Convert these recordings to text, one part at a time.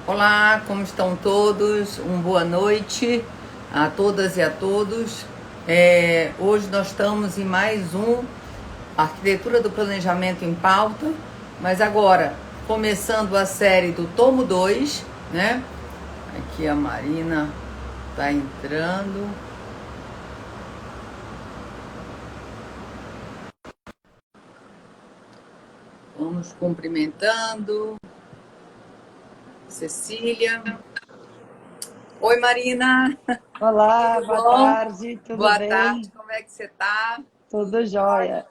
Olá, como estão todos? Uma boa noite a todas e a todos. Hoje nós estamos em mais um Arquitetura do Planejamento em Pauta, mas agora começando a série do tomo 2, né? Aqui a Marina está entrando. Vamos cumprimentando. Cecília. Oi, Marina. Olá, Tudo boa bom? tarde, tudo Boa tarde, bem? como é que você tá? Tudo Tudo jóia? jóia.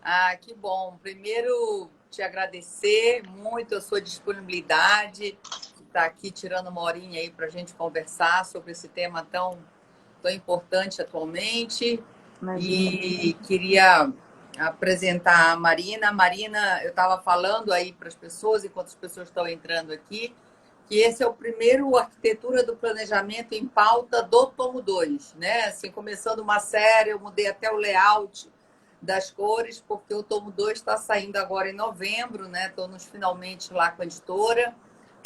Ah, que bom. Primeiro, te agradecer muito a sua disponibilidade, de estar aqui tirando uma horinha aí para a gente conversar sobre esse tema tão importante atualmente. Imagina. E queria apresentar a Marina. Marina, eu estava falando aí para as pessoas, enquanto as pessoas estão entrando aqui, que esse é o primeiro Arquitetura do Planejamento em Pauta do tomo 2, né? Assim, começando uma série, eu mudei até o layout das cores, porque o tomo 2 está saindo agora em novembro, né? Estou nos finalmente lá com a editora.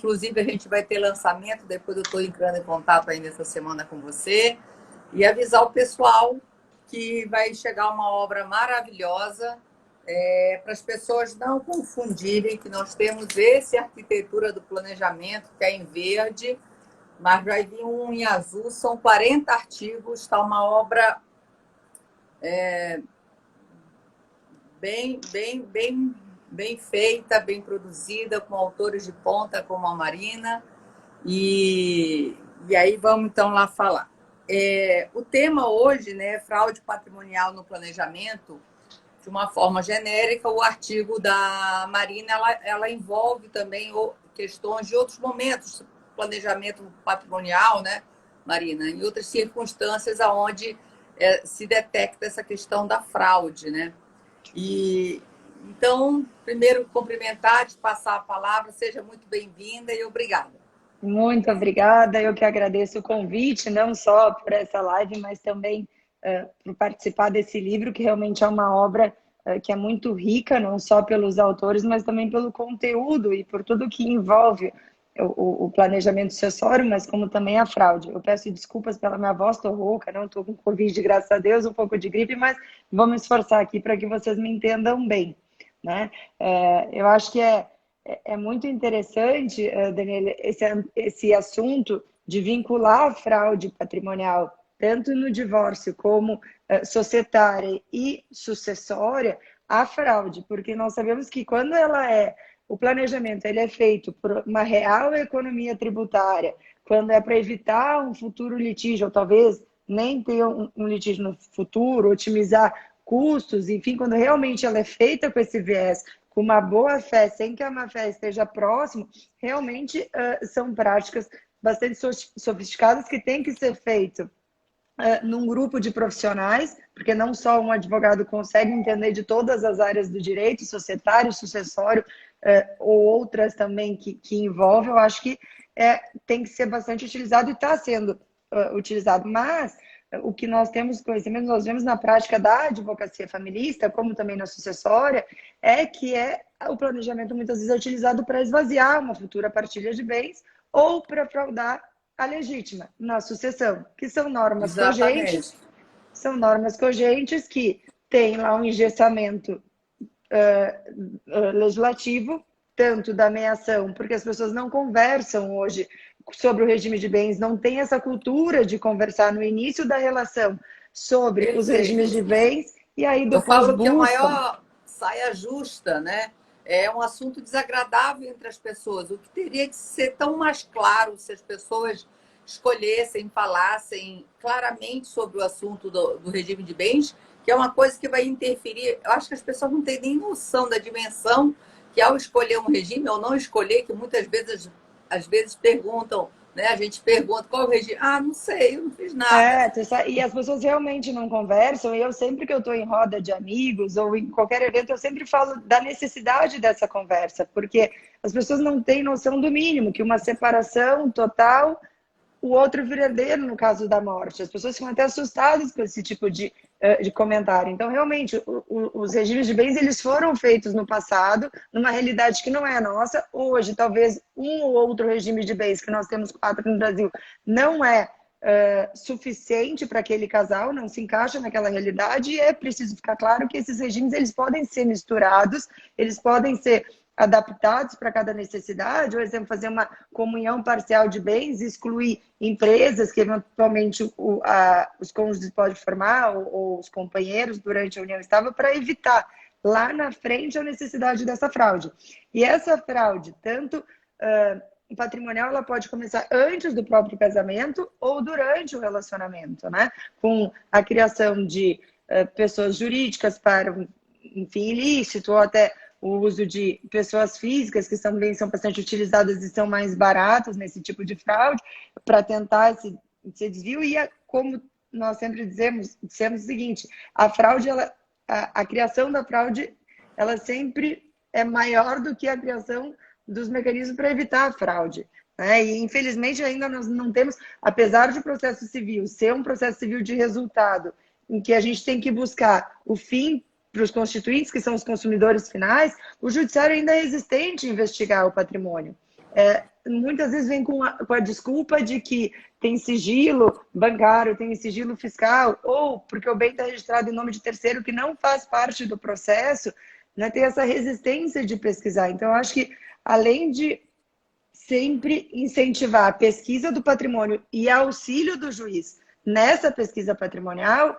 Inclusive, a gente vai ter lançamento, depois eu estou entrando em contato ainda essa semana com você. E avisar o pessoal que vai chegar uma obra maravilhosa, para as pessoas não confundirem que nós temos esse Arquitetura do Planejamento, que é em verde, mas vai vir um em azul, são 40 artigos, está uma obra bem feita, bem produzida, com autores de ponta como a Marina. E aí vamos então lá falar. O tema hoje, né, fraude patrimonial no planejamento, de uma forma genérica. O artigo da Marina ela envolve também questões de outros momentos, planejamento patrimonial, né, Marina, em outras circunstâncias aonde se detecta essa questão da fraude, né? E então, primeiro cumprimentar, te passar a palavra, seja muito bem-vinda e obrigada. Muito obrigada. Eu que agradeço o convite, não só por essa live, mas também por participar desse livro, que realmente é uma obra que é muito rica, não só pelos autores, mas também pelo conteúdo e por tudo que envolve o planejamento sucessório, mas como também a fraude. Eu peço desculpas pela minha voz, estou rouca, não estou com Covid, graças a Deus, um pouco de gripe, mas vou me esforçar aqui para que vocês me entendam bem, né? Eu acho que é muito interessante, Daniela, esse assunto de vincular a fraude patrimonial, tanto no divórcio como societária e sucessória, à fraude, porque nós sabemos que quando o planejamento ele é feito por uma real economia tributária, quando é para evitar um futuro litígio, ou talvez nem ter um litígio no futuro, otimizar custos, enfim, quando realmente ela é feita com esse viés, com uma boa fé, sem que a má fé esteja próximo, realmente são práticas bastante sofisticadas que têm que ser feito num grupo de profissionais, porque não só um advogado consegue entender de todas as áreas do direito, societário, sucessório, ou outras também que envolvem, eu acho que tem que ser bastante utilizado e está sendo utilizado. Mas o que nós temos conhecimento, nós vemos na prática da advocacia familista, como também na sucessória, é que o planejamento muitas vezes é utilizado para esvaziar uma futura partilha de bens ou para fraudar a legítima na sucessão, que Exatamente. são normas cogentes que têm lá um engessamento legislativo, tanto da meação, porque as pessoas não conversam hoje sobre o regime de bens, não tem essa cultura de conversar no início da relação sobre os regimes de Perfeito. bens, e aí Eu depois falo que a buscam. maior saia justa, né? É um assunto desagradável entre as pessoas. O que teria que ser tão mais claro se as pessoas escolhessem, falassem claramente sobre o assunto do regime de bens, que é uma coisa que vai interferir. Eu acho que as pessoas não têm nem noção da dimensão que, ao escolher um regime ou não escolher, que muitas vezes, às vezes perguntam, né? A gente pergunta qual é o regime. Ah, não sei, eu não fiz nada. E as pessoas realmente não conversam, e eu sempre que eu estou em roda de amigos ou em qualquer evento, eu sempre falo da necessidade dessa conversa, porque as pessoas não têm noção do mínimo, que uma separação total o outro vir herdeiro no caso da morte. As pessoas ficam até assustadas com esse tipo de comentário. Então, realmente, os regimes de bens eles foram feitos no passado, numa realidade que não é a nossa. Hoje, talvez um ou outro regime de bens, que nós temos 4 no Brasil, não é suficiente para aquele casal, não se encaixa naquela realidade, e é preciso ficar claro que esses regimes eles podem ser misturados, eles podem ser adaptados para cada necessidade, por exemplo, fazer uma comunhão parcial de bens, excluir empresas que eventualmente os cônjuges podem formar, ou os companheiros durante a união estável, para evitar lá na frente a necessidade dessa fraude. E essa fraude, tanto patrimonial, ela pode começar antes do próprio casamento ou durante o relacionamento, né? Com a criação de pessoas jurídicas para um fim ilícito, ou até o uso de pessoas físicas, que também são bastante utilizadas e são mais baratas nesse tipo de fraude, para tentar esse desvio. E como nós sempre dissemos o seguinte, a fraude, a criação da fraude, ela sempre é maior do que a criação dos mecanismos para evitar a fraude, né? E infelizmente ainda nós não temos, apesar de o processo civil ser um processo civil de resultado, em que a gente tem que buscar o fim para os constituintes, que são os consumidores finais, o judiciário ainda é resistente a investigar o patrimônio. Muitas vezes vem com a desculpa de que tem sigilo bancário, tem sigilo fiscal, ou porque o bem está registrado em nome de terceiro que não faz parte do processo, né? Tem essa resistência de pesquisar. Então, eu acho que, além de sempre incentivar a pesquisa do patrimônio e auxílio do juiz nessa pesquisa patrimonial,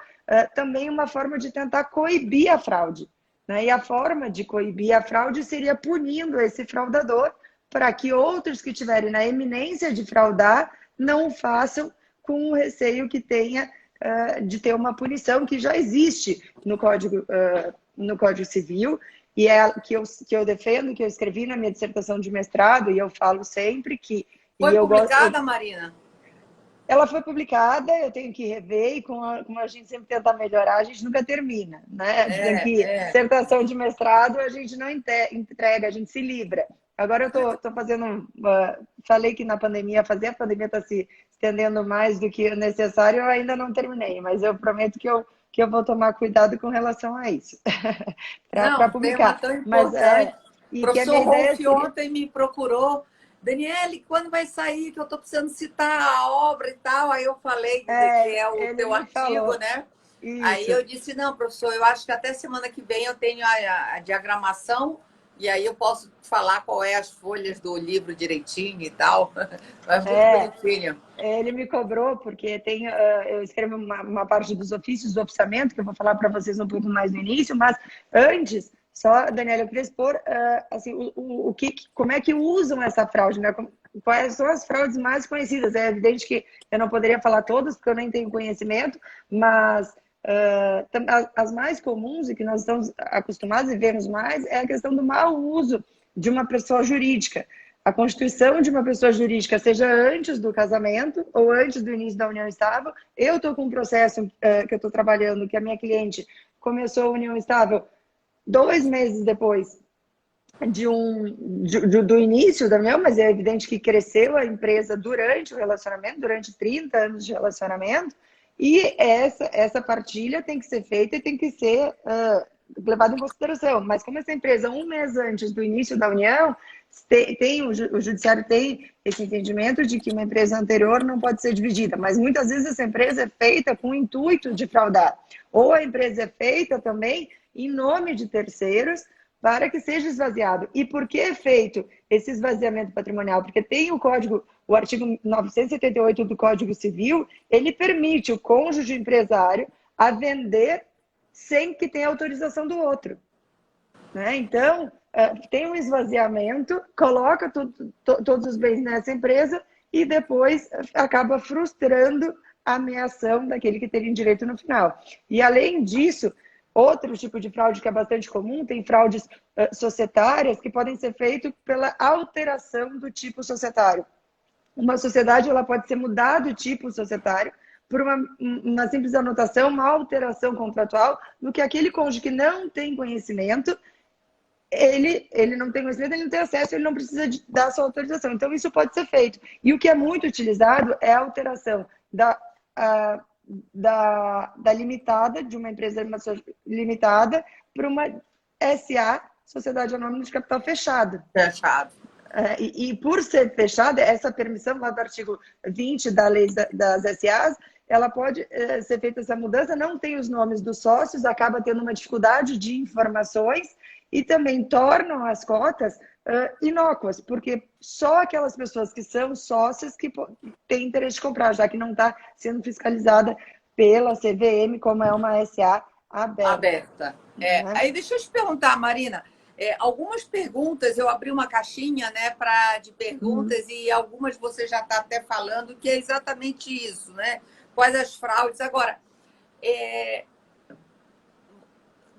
também uma forma de tentar coibir a fraude, né? E a forma de coibir a fraude seria punindo esse fraudador, para que outros que estiverem na eminência de fraudar não façam, com o receio que tenha de ter uma punição que já existe no Código Civil, e que eu defendo, que eu escrevi na minha dissertação de mestrado, e eu falo sempre que... Foi publicada, Marina? Ela foi publicada, eu tenho que rever, e como a gente sempre tenta melhorar, a gente nunca termina, né? Dizem que dissertação de mestrado a gente não entrega, a gente se livra. Agora eu tô fazendo... falei que na pandemia, a pandemia está se estendendo mais do que o necessário, eu ainda não terminei, mas eu prometo que eu vou tomar cuidado com relação a isso, para publicar. Tema tão importante. O professor Rolf ontem me procurou, Daniele, quando vai sair, que eu estou precisando citar a obra e tal, aí eu falei que é o teu artigo, falou, né? Isso. Aí eu disse, não, professor, eu acho que até semana que vem eu tenho a diagramação, e aí eu posso falar qual é as folhas do livro direitinho e tal. Mas muito bonitinho. Ele me cobrou, porque eu escrevo uma parte dos ofícios do oficiamento, que eu vou falar para vocês um pouco mais no início, mas antes, só, Daniela, eu queria expor assim, como é que usam essa fraude, né? Quais são as fraudes mais conhecidas? É evidente que eu não poderia falar todas, porque eu nem tenho conhecimento, mas... as mais comuns e que nós estamos acostumados e vemos mais é a questão do mau uso de uma pessoa jurídica. A constituição de uma pessoa jurídica, seja antes do casamento ou antes do início da união estável. Eu estou com um processo que eu estou trabalhando, que a minha cliente começou a união estável 2 meses depois do início da união, mas é evidente que cresceu a empresa durante o relacionamento, durante 30 anos de relacionamento. E essa partilha tem que ser feita e tem que ser levada em consideração. Mas como essa empresa, 1 mês antes do início da união, o judiciário tem esse entendimento de que uma empresa anterior não pode ser dividida. Mas muitas vezes essa empresa é feita com o intuito de fraudar. Ou a empresa é feita também em nome de terceiros, para que seja esvaziado. E por que é feito esse esvaziamento patrimonial? Porque tem o artigo 978 do Código Civil, ele permite o cônjuge empresário a vender sem que tenha autorização do outro, né? Então, tem um esvaziamento, coloca todos os bens nessa empresa e depois acaba frustrando a ameação daquele que teria direito no final. E além disso, outro tipo de fraude que é bastante comum, tem fraudes societárias que podem ser feitas pela alteração do tipo societário. Uma sociedade ela pode ser mudada do tipo societário por uma simples anotação, uma alteração contratual, no que aquele cônjuge que não tem conhecimento ele não tem conhecimento, ele não tem acesso, ele não precisa dar sua autorização. Então, isso pode ser feito. E o que é muito utilizado é a alteração da limitada, de uma empresa limitada, para uma SA, Sociedade Anônima de Capital Fechado. Fechado. E por ser fechada, essa permissão lá do artigo 20 da lei das SAs, ela pode ser feita essa mudança, não tem os nomes dos sócios, acaba tendo uma dificuldade de informações e também tornam as cotas inócuas, porque só aquelas pessoas que são sócias que têm interesse de comprar, já que não está sendo fiscalizada pela CVM, como é uma SA aberta. Né? Aí deixa eu te perguntar, Marina, algumas perguntas, eu abri uma caixinha, né, de perguntas, e algumas você já está até falando, que é exatamente isso, né? Quais as fraudes. Agora,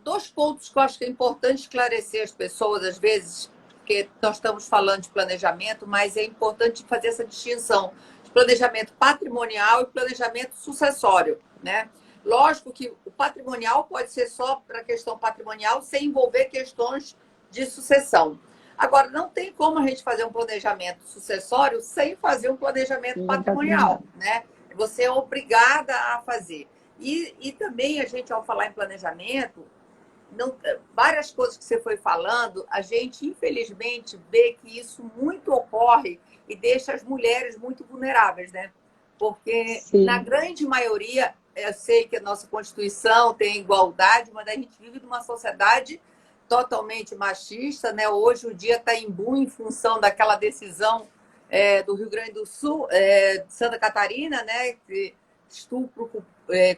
dois pontos que eu acho que é importante esclarecer as pessoas, às vezes, porque nós estamos falando de planejamento, mas é importante fazer essa distinção de planejamento patrimonial e planejamento sucessório, né? Lógico que o patrimonial pode ser só para a questão patrimonial, sem envolver questões de sucessão. Agora, não tem como a gente fazer um planejamento sucessório sem fazer um planejamento patrimonial, né? Você é obrigada a fazer. E também a gente, ao falar em planejamento, várias coisas que você foi falando, a gente, infelizmente, vê que isso muito ocorre e deixa as mulheres muito vulneráveis, né? Porque, na grande maioria, eu sei que a nossa Constituição tem igualdade, mas a gente vive numa sociedade totalmente machista, né? Hoje o dia está em boom em função daquela decisão do Rio Grande do Sul, de Santa Catarina, né? Estupro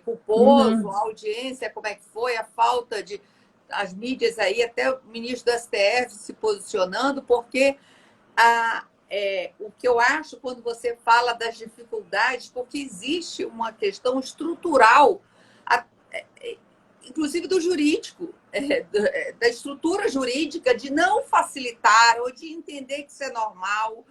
culposo, a audiência, como é que foi, a falta de... as mídias aí, até o ministro do STF se posicionando, porque o que eu acho quando você fala das dificuldades, porque existe uma questão estrutural, inclusive do jurídico, da estrutura jurídica, de não facilitar, ou de entender que isso é normal,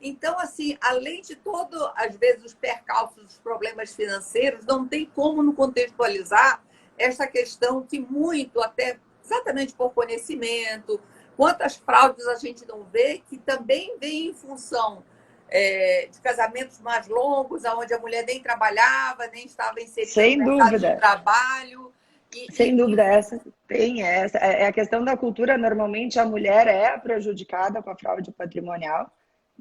Então, assim, além de todo, às vezes, os percalços, os problemas financeiros, não tem como não contextualizar essa questão que muito, até exatamente por conhecimento, quantas fraudes a gente não vê, que também vem em função de casamentos mais longos, onde a mulher nem trabalhava, nem estava inserida no mercado de trabalho. Sem dúvida, essa tem essa. É a questão da cultura, normalmente a mulher é prejudicada com a fraude patrimonial,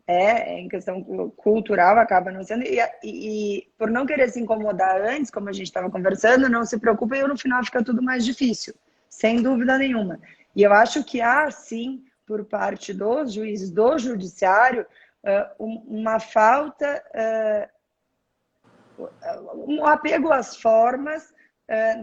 em questão cultural, acaba não sendo, e por não querer se incomodar antes, como a gente estava conversando, não se preocupe, e no final fica tudo mais difícil, sem dúvida nenhuma. E eu acho que há, sim, por parte dos juízes, do judiciário, uma falta, um apego às formas,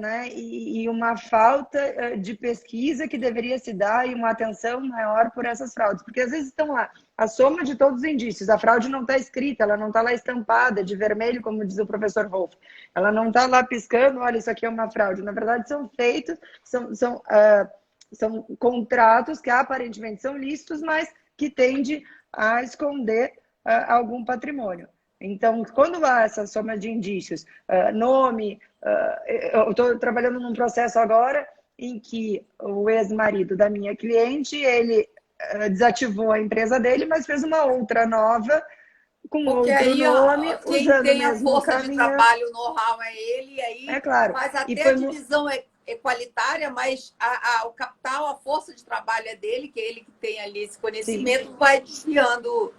né, e uma falta de pesquisa que deveria se dar e uma atenção maior por essas fraudes, porque às vezes estão lá a soma de todos os indícios, a fraude não está escrita, ela não está lá estampada de vermelho, como diz o professor Wolff, ela não está lá piscando, olha, isso aqui é uma fraude, na verdade são feitos, são contratos que aparentemente são lícitos, mas que tendem a esconder algum patrimônio. Então, quando há essa soma de indícios, nome, eu estou trabalhando num processo agora em que o ex-marido da minha cliente, ele desativou a empresa dele, mas fez uma outra nova, com porque outro aí, nome, quem usando tem o a mesmo força caminho. de trabalho, o know-how é ele, e aí claro. faz até a divisão equalitária, mas o capital, a força de trabalho é dele, que é ele que tem ali esse conhecimento, sim, vai desviando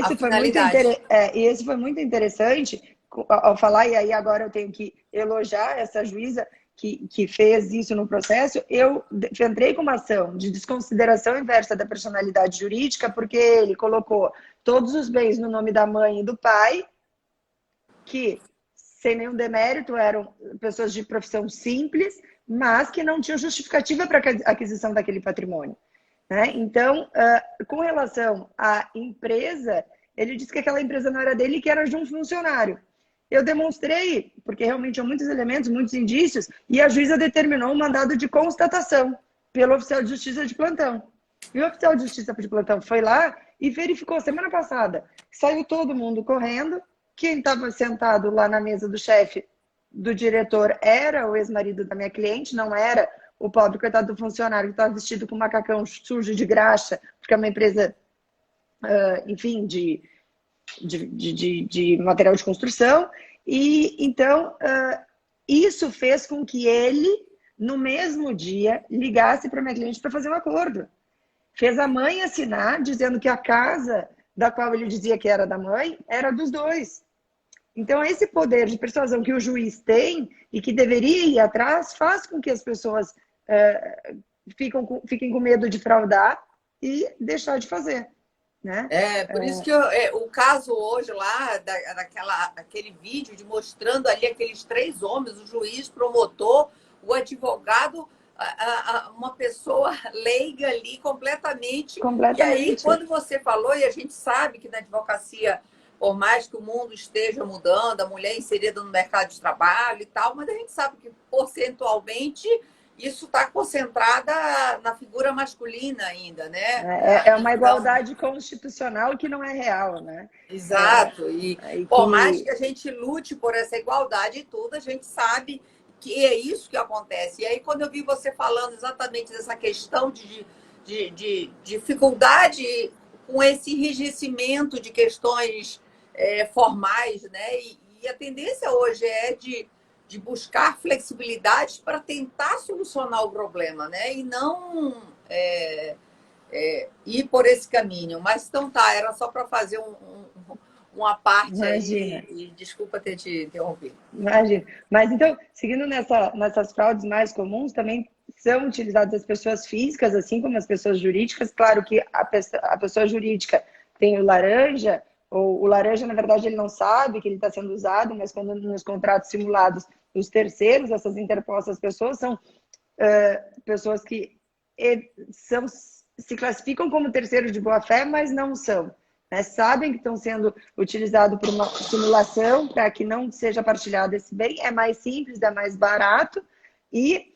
a finalidade. E esse foi muito interessante ao falar, e aí agora eu tenho que elogiar essa juíza que fez isso no processo. Eu entrei com uma ação de desconsideração inversa da personalidade jurídica, porque ele colocou todos os bens no nome da mãe e do pai, que, sem nenhum demérito, eram pessoas de profissão simples, mas que não tinham justificativa para a aquisição daquele patrimônio. Né? Então, com relação à empresa, ele disse que aquela empresa não era dele e que era de um funcionário. Eu demonstrei, porque realmente há muitos elementos, muitos indícios, e a juíza determinou um mandado de constatação pelo oficial de justiça de plantão. E o oficial de justiça de plantão foi lá e verificou semana passada. Saiu todo mundo correndo. Quem estava sentado lá na mesa do chefe, do diretor, era o ex-marido da minha cliente, não era o pobre coitado do funcionário que está vestido com macacão sujo de graxa, porque é uma empresa, enfim, de material de construção. E então isso fez com que ele, no mesmo dia, ligasse para a minha cliente para fazer um acordo. Fez a mãe assinar, dizendo que a casa da qual ele dizia que era da mãe era dos dois. Então, esse poder de persuasão que o juiz tem e que deveria ir atrás faz com que as pessoas fiquem com medo de fraudar e deixar de fazer. Né? Por isso que o caso hoje lá, aquele vídeo de mostrando ali aqueles 3 homens, o juiz, promotor, o advogado, uma pessoa leiga ali completamente. E aí, quando você falou, e a gente sabe que na advocacia, por mais que o mundo esteja mudando, a mulher inserida no mercado de trabalho e tal, mas a gente sabe que percentualmente isso está concentrada na figura masculina ainda, né? É uma igualdade constitucional que não é real, né? Exato. E por mais que a gente lute por essa igualdade e tudo, a gente sabe que é isso que acontece. E aí, quando eu vi você falando exatamente dessa questão de dificuldade com esse enrijecimento de questões formais, né? E a tendência hoje é de buscar flexibilidade para tentar solucionar o problema, né? E não ir por esse caminho. Mas então tá, era só para fazer uma parte aí. E desculpa ter te interrompido. Imagina. Mas então, seguindo nessas fraudes mais comuns, também são utilizadas as pessoas físicas, assim como as pessoas jurídicas. Claro que a pessoa jurídica tem o laranja, ou o laranja, na verdade, ele não sabe que ele está sendo usado, mas quando nos contratos simulados, os terceiros, essas interpostas pessoas, são pessoas que se classificam como terceiros de boa-fé, mas não são. Né? Sabem que estão sendo utilizados por uma simulação para que não seja partilhado esse bem, é mais simples, é mais barato e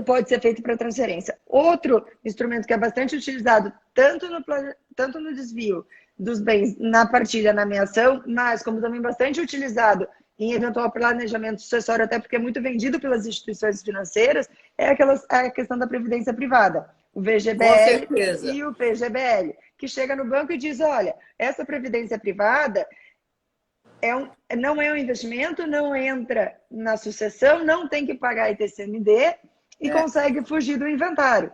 pode ser feito para transferência. Outro instrumento que é bastante utilizado, tanto no desvio dos bens na partilha, na ameação, mas como também bastante utilizado em eventual planejamento sucessório, até porque é muito vendido pelas instituições financeiras, é a questão da previdência privada. O VGBL e o PGBL, que chega no banco e diz, olha, essa previdência privada não é um investimento, não entra na sucessão, não tem que pagar ITCMD e consegue fugir do inventário.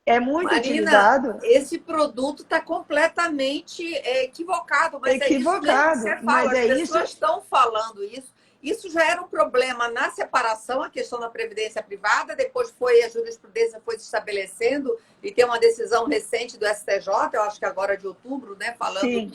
É muito Marina, utilizado. Esse produto está completamente equivocado, mas é isso mesmo que você fala. As pessoas estão falando isso. Isso já era um problema na separação, a questão da previdência privada, depois a jurisprudência foi se estabelecendo e tem uma decisão recente do STJ, eu acho que agora de outubro, né, falando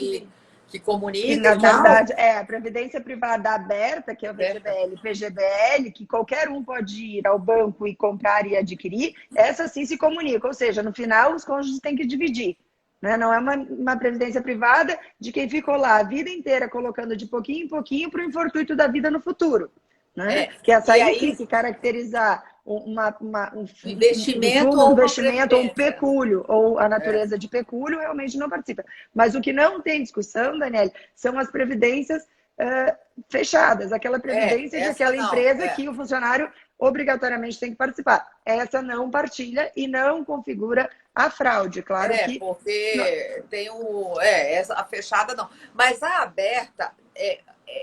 que comunica. Que, na verdade, a previdência privada aberta, que é o VGBL e PGBL, que qualquer um pode ir ao banco e comprar e adquirir, essa sim se comunica, ou seja, no final os cônjuges têm que dividir. Né? Não é uma previdência privada de quem ficou lá a vida inteira colocando de pouquinho em pouquinho para o infortúnio da vida no futuro. Né? Que essa aí tem que caracterizar um investimento ou um pecúlio, ou a natureza de pecúlio realmente não participa. Mas o que não tem discussão, Daniele, são as previdências fechadas, aquela previdência de aquela empresa que o funcionário obrigatoriamente tem que participar. Essa não partilha e não configura a fraude, claro que... porque tem a fechada não. Mas a aberta,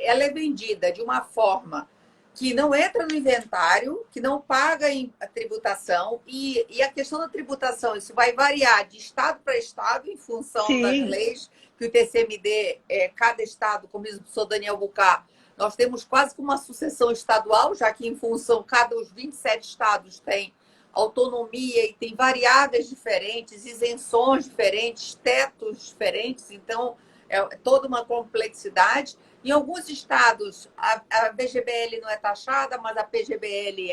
ela é vendida de uma forma que não entra no inventário, que não paga a tributação, e a questão da tributação, isso vai variar de estado para estado em função das leis, que o TCMD, cada estado, como diz o professor Daniel Bucar, nós temos quase que uma sucessão estadual, já que em função, os 27 estados têm autonomia e tem variáveis diferentes, isenções diferentes, tetos diferentes, então é toda uma complexidade. Em alguns estados, a VGBL não é taxada, mas a PGBL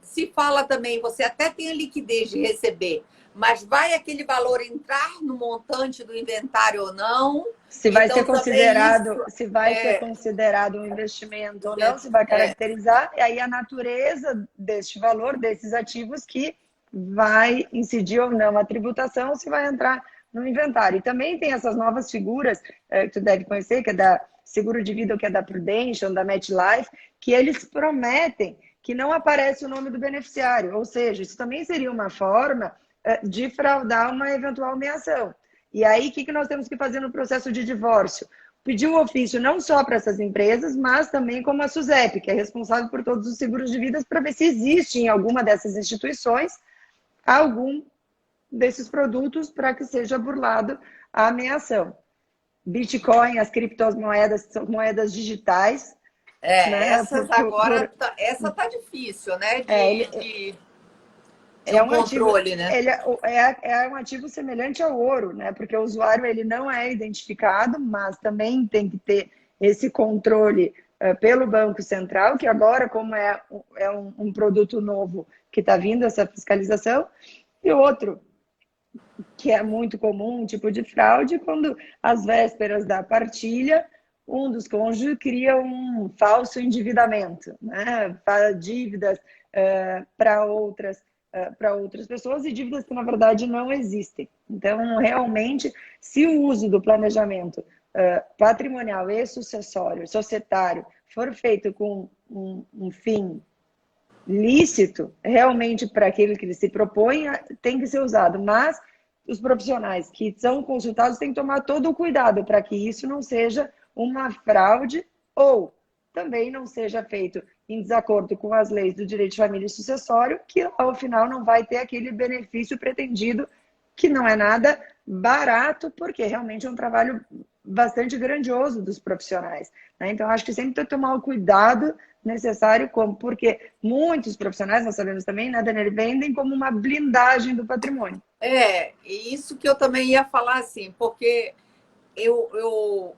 se fala também, você até tem a liquidez de receber, mas vai aquele valor entrar no montante do inventário ou não? Se vai ser considerado, ser considerado um investimento ou não, se vai caracterizar, e aí a natureza deste valor, desses ativos que vai incidir ou não a tributação, se vai entrar no inventário. E também tem essas novas figuras que tu deve conhecer, que é da Seguro de Vida, que é da Prudential, da MetLife, que eles prometem que não aparece o nome do beneficiário. Ou seja, isso também seria uma forma de fraudar uma eventual meação. E aí, o que nós temos que fazer no processo de divórcio? Pedir o ofício não só para essas empresas, mas também como a SUSEP, que é responsável por todos os seguros de vidas, para ver se existe em alguma dessas instituições algum desses produtos para que seja burlado a ameação. Bitcoin, as criptomoedas são moedas digitais, né? Essas agora, essa tá difícil, né? De É um um ativo, controle, né? é um ativo semelhante ao ouro, né? Porque o usuário ele não é identificado, mas também tem que ter esse controle pelo Banco Central, que agora, como é um produto novo que está vindo essa fiscalização, e outro que é muito comum, um tipo de fraude, quando às vésperas da partilha, um dos cônjuges cria um falso endividamento, né? Para dívidas para outras pessoas e dívidas que, na verdade, não existem. Então, realmente, se o uso do planejamento patrimonial e sucessório, societário, for feito com um fim lícito, realmente para aquele que ele se propõe, tem que ser usado. Mas os profissionais que são consultados têm que tomar todo o cuidado para que isso não seja uma fraude ou também não seja feito em desacordo com as leis do direito de família e sucessório, que ao final não vai ter aquele benefício pretendido, que não é nada barato, porque realmente é um trabalho bastante grandioso dos profissionais, né? Então, acho que sempre tem que tomar o cuidado necessário, porque muitos profissionais, nós sabemos também, né, Daniela, vendem como uma blindagem do patrimônio. E isso que eu também ia falar, assim, porque eu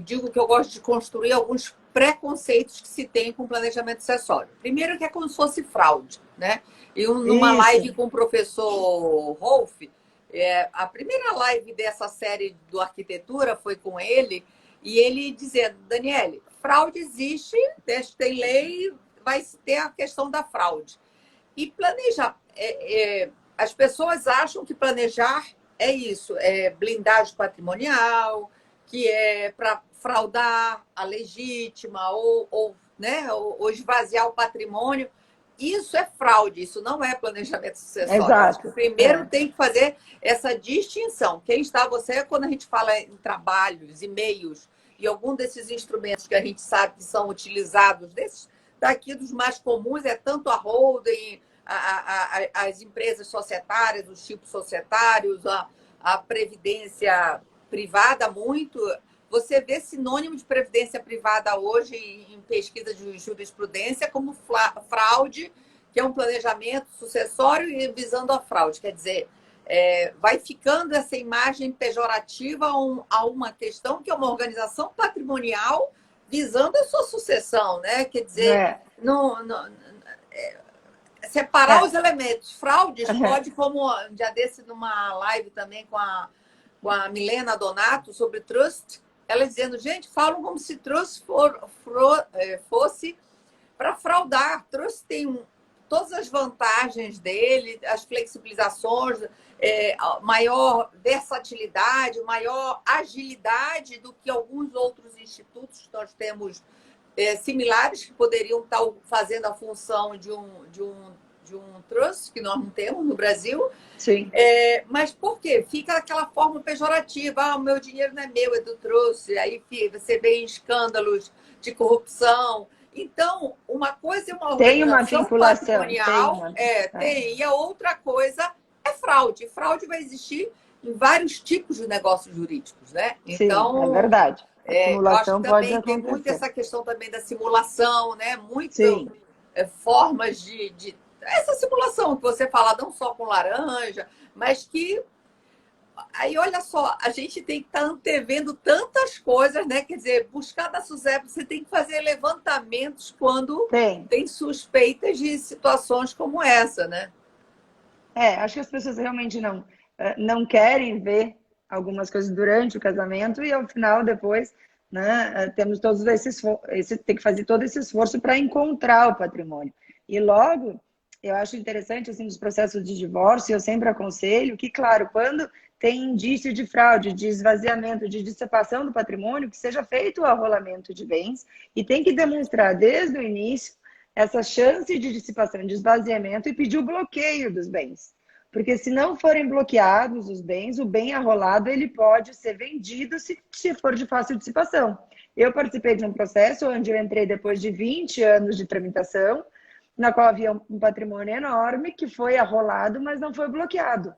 digo que eu gosto de construir alguns preconceitos que se tem com planejamento sucessório. Primeiro, que é como se fosse fraude, né? Numa live com o professor Rolf, a primeira live dessa série do Arquitetura foi com ele, e ele dizendo, Daniele, fraude existe, tem lei, vai ter a questão da fraude. E planejar, as pessoas acham que planejar é isso, é blindagem patrimonial, que é para fraudar a legítima né, ou esvaziar o patrimônio. Isso é fraude, isso não é planejamento sucessório. Exato. Acho que primeiro tem que fazer essa distinção. Quem está você, quando a gente fala em trabalhos, e-mails, e algum desses instrumentos que a gente sabe que são utilizados, daqui dos mais comuns, é tanto a holding, as empresas societárias, os tipos societários, a previdência privada, muito. Você vê sinônimo de previdência privada hoje em pesquisa de jurisprudência como fraude, que é um planejamento sucessório e visando a fraude. Quer dizer, vai ficando essa imagem pejorativa a uma questão que é uma organização patrimonial visando a sua sucessão, né? Quer dizer, separar os elementos. Fraudes pode, como um dia desse, numa live também com a Milena Donato sobre trust, ela dizendo, gente, falam como se trust fosse para fraudar. Trust tem todas as vantagens dele, as flexibilizações, maior versatilidade, maior agilidade do que alguns outros institutos que nós temos similares que poderiam estar fazendo a função de um trust, que nós não temos no Brasil. Sim. Mas por quê? Fica aquela forma pejorativa. O meu dinheiro não é meu, é do trust. Aí você vê escândalos de corrupção. Então, uma coisa é uma organização patrimonial, tem, e a outra coisa é fraude. Fraude vai existir em vários tipos de negócios jurídicos, né? Então, é verdade. Eu acho que também tem muito essa questão também da simulação, né? Muito formas de essa simulação que você fala, não só com laranja, mas que aí, olha só, a gente tem que estar antevendo tantas coisas, né? Quer dizer, buscar da SUSEP, você tem que fazer levantamentos quando tem suspeitas de situações como essa, né? Acho que as pessoas realmente não querem ver algumas coisas durante o casamento e, ao final, depois, né, temos todos tem que fazer todo esse esforço para encontrar o patrimônio. E logo, eu acho interessante, assim, nos processos de divórcio, eu sempre aconselho que, claro, quando tem indício de fraude, de esvaziamento, de dissipação do patrimônio, que seja feito o arrolamento de bens e tem que demonstrar desde o início essa chance de dissipação, de esvaziamento e pedir o bloqueio dos bens. Porque se não forem bloqueados os bens, o bem arrolado ele pode ser vendido se for de fácil dissipação. Eu participei de um processo onde eu entrei depois de 20 anos de tramitação, na qual havia um patrimônio enorme que foi arrolado, mas não foi bloqueado.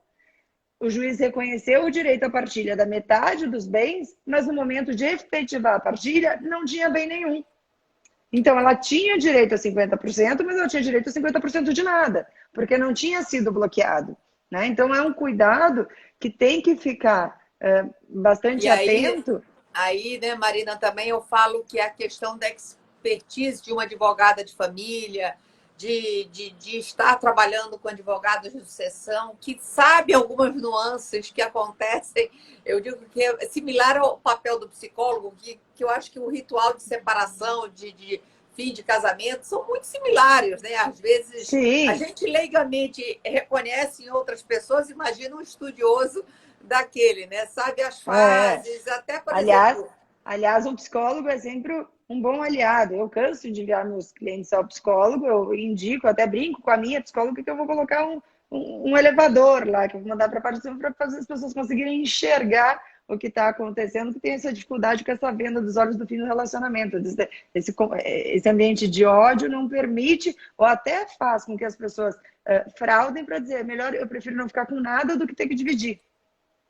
O juiz reconheceu o direito à partilha da metade dos bens, mas no momento de efetivar a partilha, não tinha bem nenhum. Então, ela tinha direito a 50%, mas não tinha direito a 50% de nada, porque não tinha sido bloqueado. Né? Então, é um cuidado que tem que ficar bastante atento. Aí, né, Marina, também eu falo que a questão da expertise de uma advogada de família, de estar trabalhando com advogados de sucessão, que sabe algumas nuances que acontecem. Eu digo que é similar ao papel do psicólogo, que eu acho que o ritual de separação, de fim de casamento, são muito similares, né? Às vezes, sim, a gente leigamente reconhece em outras pessoas, imagina um estudioso daquele, né? Sabe as fases, até, por exemplo... Aliás, um psicólogo é sempre um bom aliado. Eu canso de enviar meus clientes ao psicólogo, eu indico, até brinco com a minha psicóloga que eu vou colocar um elevador lá, que eu vou mandar para a parte para fazer as pessoas conseguirem enxergar o que está acontecendo, que tem essa dificuldade com essa venda dos olhos do fim do relacionamento. Esse ambiente de ódio não permite, ou até faz com que as pessoas fraudem para dizer, melhor, eu prefiro não ficar com nada do que ter que dividir.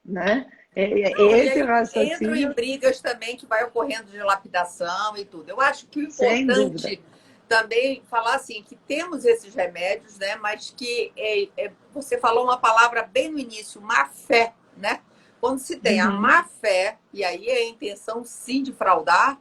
Né? Esse raciocínio... Entram em brigas também que vai ocorrendo de lapidação e tudo. Eu acho que o importante também falar assim, que temos esses remédios, né? Mas que você falou uma palavra bem no início, má fé, né? Quando se tem a má fé, e aí é a intenção sim de fraudar,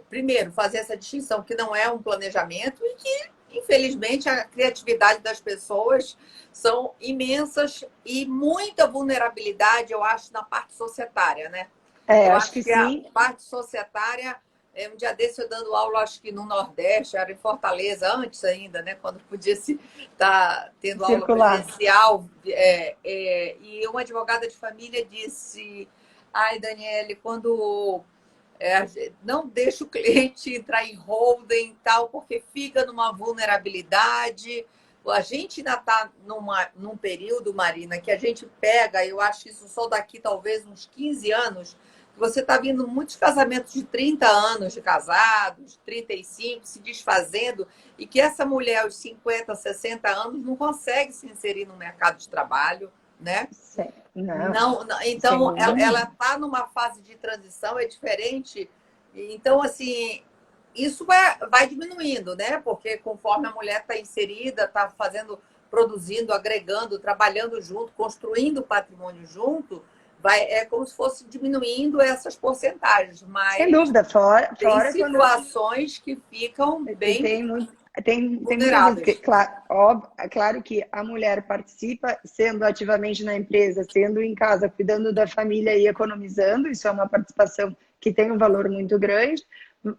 primeiro, fazer essa distinção que não é um planejamento e que, infelizmente, a criatividade das pessoas são imensas e muita vulnerabilidade, eu acho, na parte societária, né? Eu acho que sim. A parte societária, um dia desse eu dando aula, acho que no Nordeste, era em Fortaleza, antes ainda, né? Quando podia estar tendo aula presencial. E uma advogada de família disse, ai, Daniele, quando... não deixa o cliente entrar em holding e tal, porque fica numa vulnerabilidade. A gente ainda está num período, Marina, que a gente pega, eu acho isso só daqui talvez uns 15 anos, que você está vendo muitos casamentos de 30 anos de casados, 35, se desfazendo, e que essa mulher aos 50, 60 anos não consegue se inserir no mercado de trabalho, né? Não, então, ela está numa fase de transição, é diferente. Então, assim, isso vai diminuindo, né? Porque conforme a mulher está inserida, está fazendo, produzindo, agregando, trabalhando junto, construindo patrimônio junto, é como se fosse diminuindo essas porcentagens. Mas sem dúvida, fora situações que ficam bem... Tem claro que a mulher participa sendo ativamente na empresa, sendo em casa, cuidando da família e economizando, isso é uma participação que tem um valor muito grande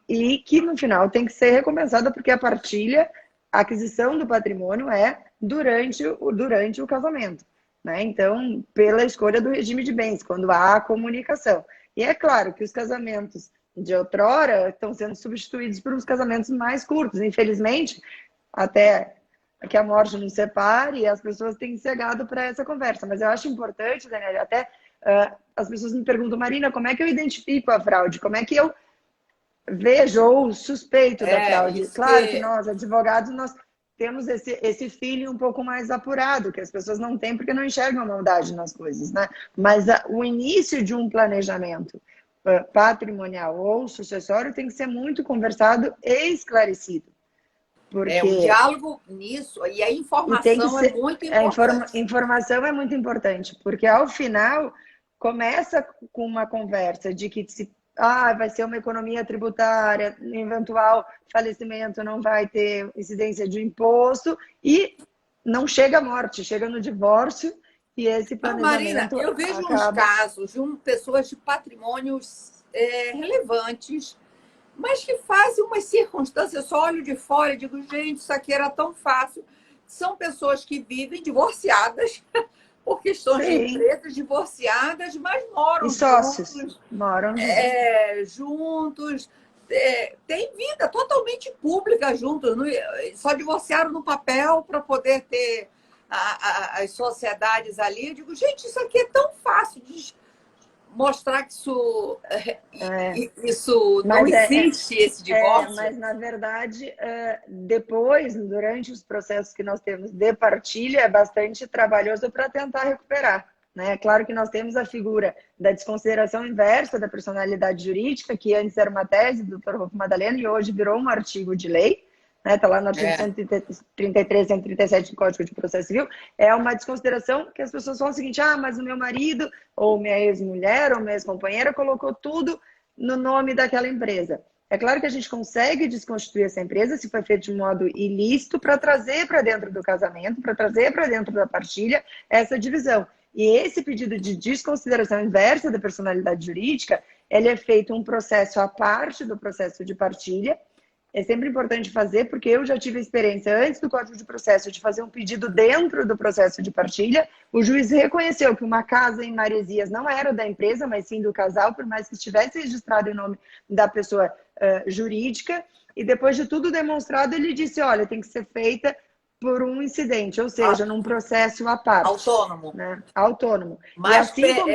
e que no final tem que ser recompensada porque a partilha, a aquisição do patrimônio é durante o casamento, né? Então, pela escolha do regime de bens, quando há a comunicação. E é claro que os casamentos de outrora estão sendo substituídos por uns casamentos mais curtos. Infelizmente, até que a morte nos separe, e as pessoas têm cegado para essa conversa. Mas eu acho importante, Daniela, até as pessoas me perguntam, Marina, como é que eu identifico a fraude? Como é que eu vejo ou suspeito da fraude? Claro que nós, advogados, nós temos esse feeling um pouco mais apurado, que as pessoas não têm porque não enxergam a maldade nas coisas, né? Mas o início de um planejamento patrimonial ou sucessório tem que ser muito conversado e esclarecido. Porque... o diálogo nisso, e a informação é muito importante. A informação é muito importante, porque ao final começa com uma conversa de que vai ser uma economia tributária, eventual falecimento não vai ter incidência de imposto, e não chega à morte, chega no divórcio. E esse planejamento... Marina, eu vejo uns casos de pessoas de patrimônios relevantes, mas que fazem umas circunstâncias, eu só olho de fora e digo, gente, isso aqui era tão fácil. São pessoas que vivem divorciadas, por questões de empresas, divorciadas, mas moram e sócios, moram juntos, têm vida totalmente pública juntos, só divorciaram no papel para poder ter as sociedades ali. Eu digo, gente, isso aqui é tão fácil de mostrar que isso não Mas existe, esse divórcio. mas na verdade, depois, durante os processos que nós temos de partilha, é bastante trabalhoso para tentar recuperar. Né? Claro que nós temos a figura da desconsideração inversa da personalidade jurídica, que antes era uma tese do Dr. Rolfo Madalena e hoje virou um artigo de lei. Está lá no artigo 133, 137 do Código de Processo Civil, é uma desconsideração que as pessoas falam o seguinte, mas o meu marido, ou minha ex-mulher, ou minha ex-companheira colocou tudo no nome daquela empresa. É claro que a gente consegue desconstituir essa empresa se for feito de modo ilícito para trazer para dentro do casamento, para trazer para dentro da partilha essa divisão. E esse pedido de desconsideração inversa da personalidade jurídica, ele é feito um processo à parte do processo de partilha. É sempre importante fazer, porque eu já tive a experiência antes do Código de Processo de fazer um pedido dentro do processo de partilha. O juiz reconheceu que uma casa em Maresias não era da empresa, mas sim do casal, por mais que estivesse registrado em nome da pessoa jurídica. E depois de tudo demonstrado, ele disse, olha, tem que ser feita por um incidente, ou seja, num processo à parte. Autônomo. Né? Autônomo. Mas assim como...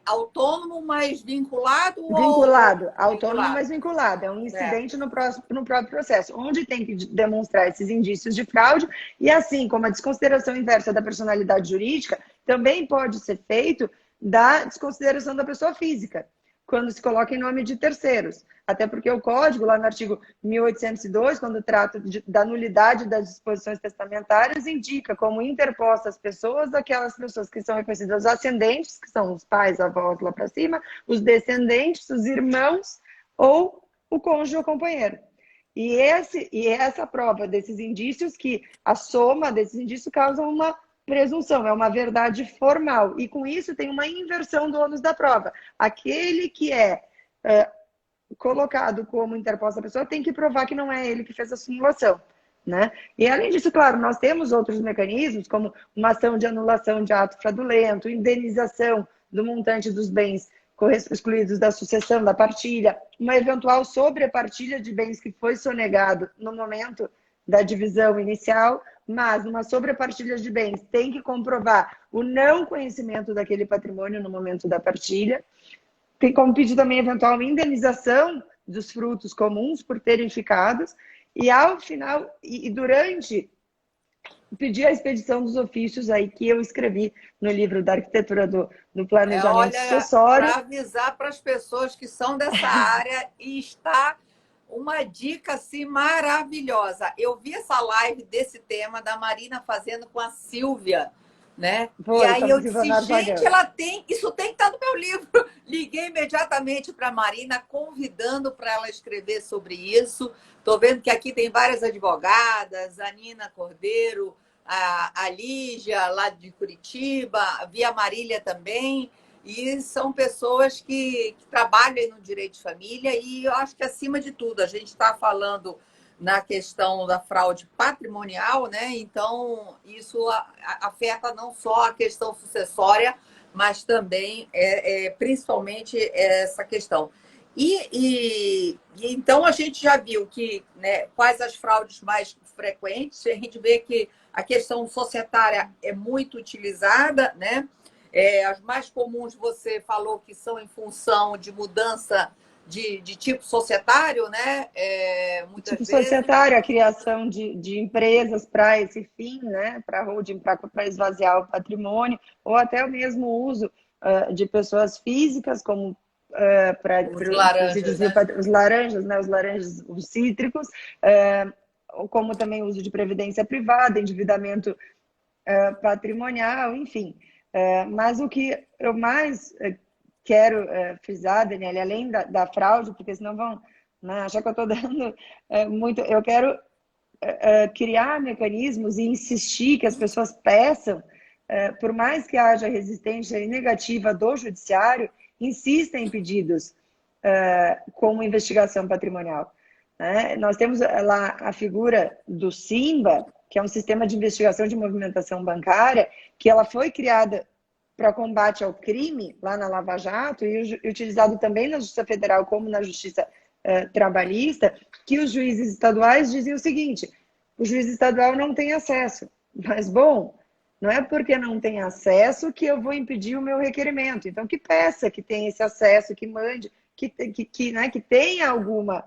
autônomo, mas vinculado? Vinculado. Autônomo, mas vinculado. É um incidente no próprio processo, onde tem que demonstrar esses indícios de fraude. E assim como a desconsideração inversa da personalidade jurídica, também pode ser feito da desconsideração da pessoa física, quando se coloca em nome de terceiros. Até porque o Código, lá no artigo 1802, quando trata da nulidade das disposições testamentárias, indica como interpostas pessoas aquelas pessoas que são reconhecidas ascendentes, que são os pais, avós lá para cima, os descendentes, os irmãos ou o cônjuge ou companheiro. E essa prova desses indícios, que a soma desses indícios causa uma presunção, é uma verdade formal. E com isso tem uma inversão do ônus da prova. Aquele que é colocado como interposta a pessoa tem que provar que não é ele que fez a simulação. Né? E além disso, claro, nós temos outros mecanismos, como uma ação de anulação de ato fraudulento, indenização do montante dos bens excluídos da sucessão, da partilha, uma eventual sobrepartilha de bens que foi sonegado no momento da divisão inicial, mas uma sobrepartilha de bens tem que comprovar o não conhecimento daquele patrimônio no momento da partilha. Tem como pedir também eventual indenização dos frutos comuns por terem ficados. E ao final, e durante, pedir a expedição dos ofícios aí que eu escrevi no livro da arquitetura do planejamento sucessório. Para avisar para as pessoas que são dessa área, e está uma dica assim, maravilhosa. Eu vi essa live desse tema da Marina fazendo com a Silvia. Né? E aí eu disse, gente, isso tem que estar no meu livro. Liguei imediatamente para a Marina, convidando para ela escrever sobre isso. Estou vendo que aqui tem várias advogadas, a Nina Cordeiro, a Lígia, lá de Curitiba, a Marília também. E são pessoas que trabalham no direito de família. E eu acho que, acima de tudo, a gente está falando na questão da fraude patrimonial, né? Então, isso afeta não só a questão sucessória, mas também, principalmente, essa questão. Então, a gente já viu que, né, quais as fraudes mais frequentes. A gente vê que a questão societária é muito utilizada, né? As mais comuns, você falou que são em função de mudança de tipo societário, né? Muitas tipo vezes. Societário, a criação de empresas para esse fim, né? Para holding, para esvaziar o patrimônio, ou até o mesmo uso de pessoas físicas, como para os laranjas, né? Os laranjas, os cítricos, como também o uso de previdência privada, endividamento patrimonial, enfim. Mas o que eu mais quero frisar, Daniela, além da fraude, porque senão vão achar que eu estou dando muito. Eu quero criar mecanismos e insistir que as pessoas peçam, por mais que haja resistência negativa do judiciário, insistam em pedidos com investigação patrimonial. Né? Nós temos lá a figura do SIMBA, que é um sistema de investigação de movimentação bancária, que ela foi criada para combate ao crime lá na Lava Jato e utilizado também na Justiça Federal como na Justiça trabalhista, que os juízes estaduais diziam o seguinte: o juiz estadual não tem acesso. Mas, bom, não é porque não tem acesso que eu vou impedir o meu requerimento. Então, que peça que tem esse acesso, que mande, que tenha alguma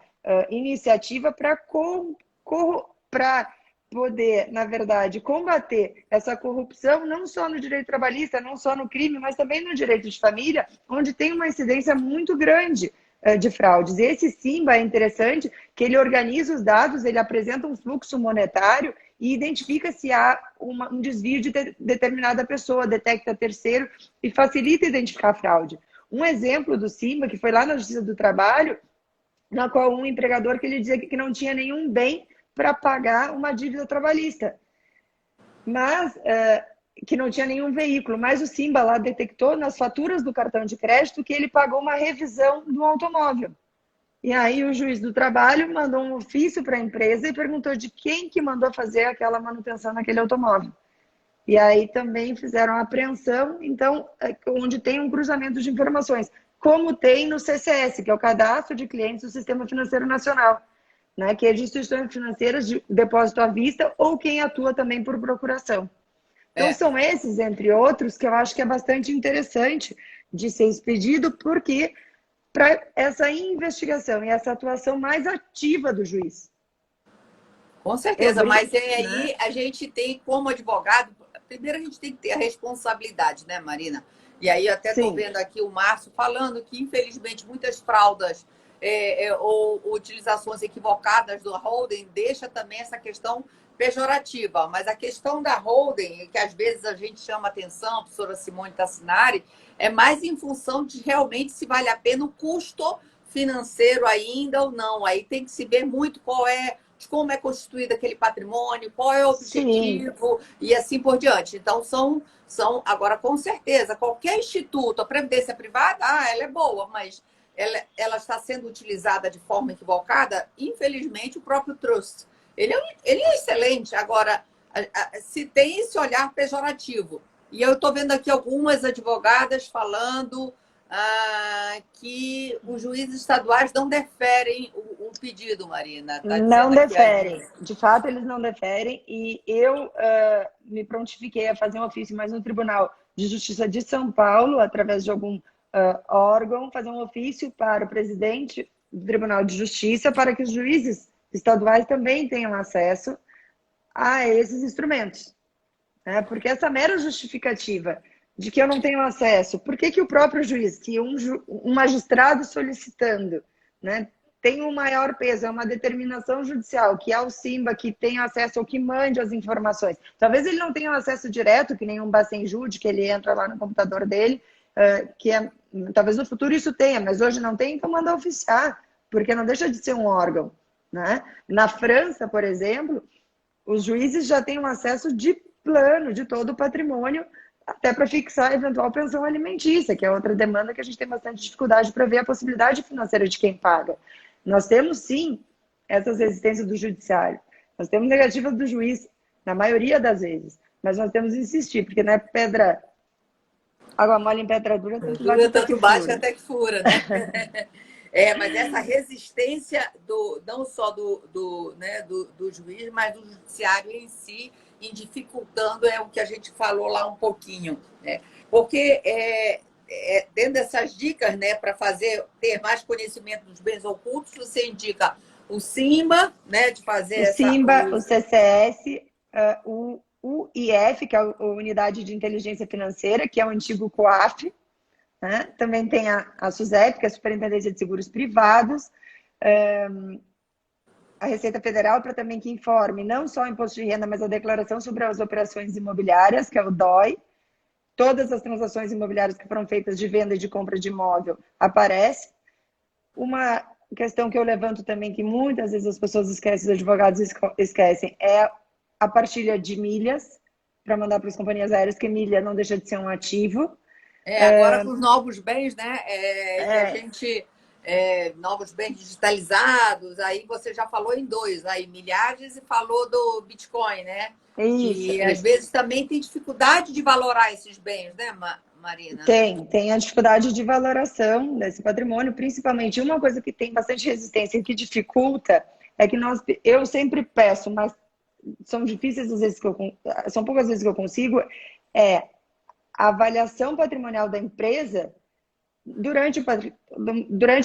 iniciativa para poder, na verdade, combater essa corrupção, não só no direito trabalhista, não só no crime, mas também no direito de família, onde tem uma incidência muito grande de fraudes. E esse Simba é interessante, que ele organiza os dados, ele apresenta um fluxo monetário e identifica se há um desvio de determinada pessoa, detecta terceiro e facilita identificar a fraude. Um exemplo do Simba, que foi lá na Justiça do Trabalho, na qual um empregador que ele dizia que não tinha nenhum bem para pagar uma dívida trabalhista, mas que não tinha nenhum veículo. Mas o Simba lá detectou nas faturas do cartão de crédito que ele pagou uma revisão do automóvel. E aí o juiz do trabalho mandou um ofício para a empresa e perguntou de quem que mandou fazer aquela manutenção naquele automóvel. E aí também fizeram a apreensão, então, onde tem um cruzamento de informações, como tem no CCS, que é o Cadastro de Clientes do Sistema Financeiro Nacional, né, que é de instituições financeiras de depósito à vista ou quem atua também por procuração. Então, são esses, entre outros, que eu acho que é bastante interessante de ser expedido, porque para essa investigação e essa atuação mais ativa do juiz. Com certeza, mas aí a gente tem, como advogado, primeiro a gente tem que ter a responsabilidade, né, Marina? E aí eu até estou vendo aqui o Márcio falando que, infelizmente, muitas fraudas ou utilizações equivocadas do holding deixa também essa questão pejorativa. Mas a questão da holding, que às vezes a gente chama atenção, a professora Simone Tassinari, é mais em função de realmente se vale a pena o custo financeiro ainda ou não. Aí tem que se ver muito como é constituído aquele patrimônio, qual é o objetivo e assim por diante. Então, agora, com certeza, qualquer instituto, a previdência privada, ela é boa, mas ela está sendo utilizada de forma equivocada, infelizmente, o próprio trust. Ele é excelente. Agora, se tem esse olhar pejorativo. E eu estou vendo aqui algumas advogadas falando que os juízes estaduais não deferem o pedido, Marina. Tá não deferem. De fato, eles não deferem. E eu me prontifiquei a fazer um ofício mais no Tribunal de Justiça de São Paulo, através de algum órgão, fazer um ofício para o presidente do Tribunal de Justiça, para que os juízes estaduais também tenham acesso a esses instrumentos. Né? Porque essa mera justificativa de que eu não tenho acesso, por que o próprio juiz, que um magistrado solicitando, né, tem um maior peso, é uma determinação judicial, que é o Simba, que tem acesso ou que mande as informações. Talvez ele não tenha acesso direto, que nem um Bacenjude, que ele entra lá no computador dele, talvez no futuro isso tenha, mas hoje não tem, então manda oficiar, porque não deixa de ser um órgão. Né? Na França, por exemplo, os juízes já têm um acesso de plano de todo o patrimônio, até para fixar a eventual pensão alimentícia, que é outra demanda que a gente tem bastante dificuldade para ver a possibilidade financeira de quem paga. Nós temos, sim, essas resistências do judiciário. Nós temos negativa do juiz, na maioria das vezes. Mas nós temos que insistir, porque não é pedra... Água mole em pedra dura, tanto bate até que fura, né? Mas essa resistência não só do juiz, mas do judiciário em si, em dificultando o que a gente falou lá um pouquinho. Né? Porque dentro dessas dicas, né, para ter mais conhecimento dos bens ocultos, você indica o SIMBA, né, de fazer o SIMBA, o CCS, o UIF, que é a Unidade de Inteligência Financeira, que é o antigo COAF, né? Também tem a SUSEP, que é a Superintendência de Seguros Privados, a Receita Federal, para também que informe não só o imposto de renda, mas a declaração sobre as operações imobiliárias, que é o DOI. Todas as transações imobiliárias que foram feitas de venda e de compra de imóvel aparecem. Uma questão que eu levanto também, que muitas vezes as pessoas esquecem, os advogados esquecem, é a partilha de milhas para mandar para as companhias aéreas, que milha não deixa de ser um ativo. Agora com os novos bens, né? A gente... novos bens digitalizados, aí você já falou em dois, aí milhares, e falou do Bitcoin, né? Isso, às vezes também tem dificuldade de valorar esses bens, né, Marina? Tem a dificuldade de valoração desse patrimônio, principalmente uma coisa que tem bastante resistência e que dificulta é que eu sempre peço, mas são difíceis às vezes são poucas vezes que eu consigo, é a avaliação patrimonial da empresa durante o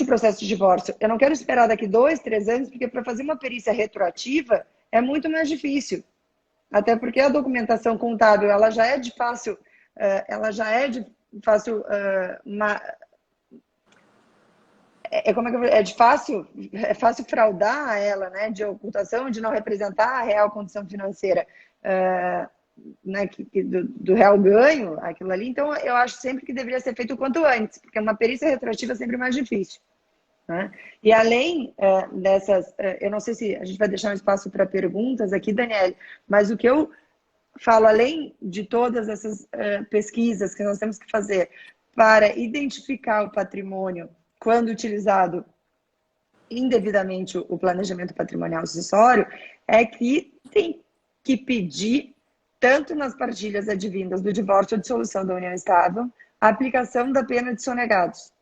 processo de divórcio. Eu não quero esperar daqui 2, 3 anos, porque para fazer uma perícia retroativa é muito mais difícil. Até porque a documentação contábil, ela já é de fácil, é fácil fraudar ela, né, de ocultação, de não representar a real condição financeira, né, do real ganho, aquilo ali. Então, eu acho sempre que deveria ser feito o quanto antes, porque uma perícia retroativa é sempre mais difícil. Né? E além dessas, eu não sei se a gente vai deixar um espaço para perguntas aqui, Daniele, mas o que eu falo, além de todas essas pesquisas que nós temos que fazer para identificar o patrimônio quando utilizado indevidamente o planejamento patrimonial sucessório, é que tem que pedir, tanto nas partilhas advindas do divórcio ou dissolução da união estável, a aplicação da pena de sonegados.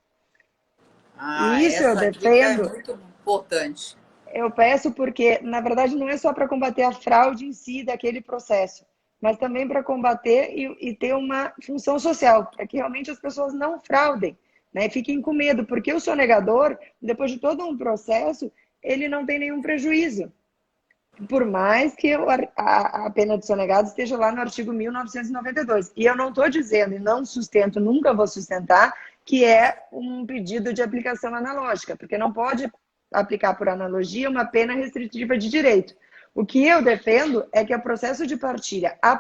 Ah, Isso eu essa dica é defendo. muito importante. Eu peço porque, na verdade, não é só para combater a fraude em si daquele processo, mas também para combater e ter uma função social, para que realmente as pessoas não fraudem, né? Fiquem com medo, porque o sonegador, depois de todo um processo, ele não tem nenhum prejuízo. Por mais que a pena de sonegado esteja lá no artigo 1992. E eu não estou dizendo, e não sustento, nunca vou sustentar, que é um pedido de aplicação analógica, porque não pode aplicar por analogia uma pena restritiva de direito. O que eu defendo é que o processo de partilha, a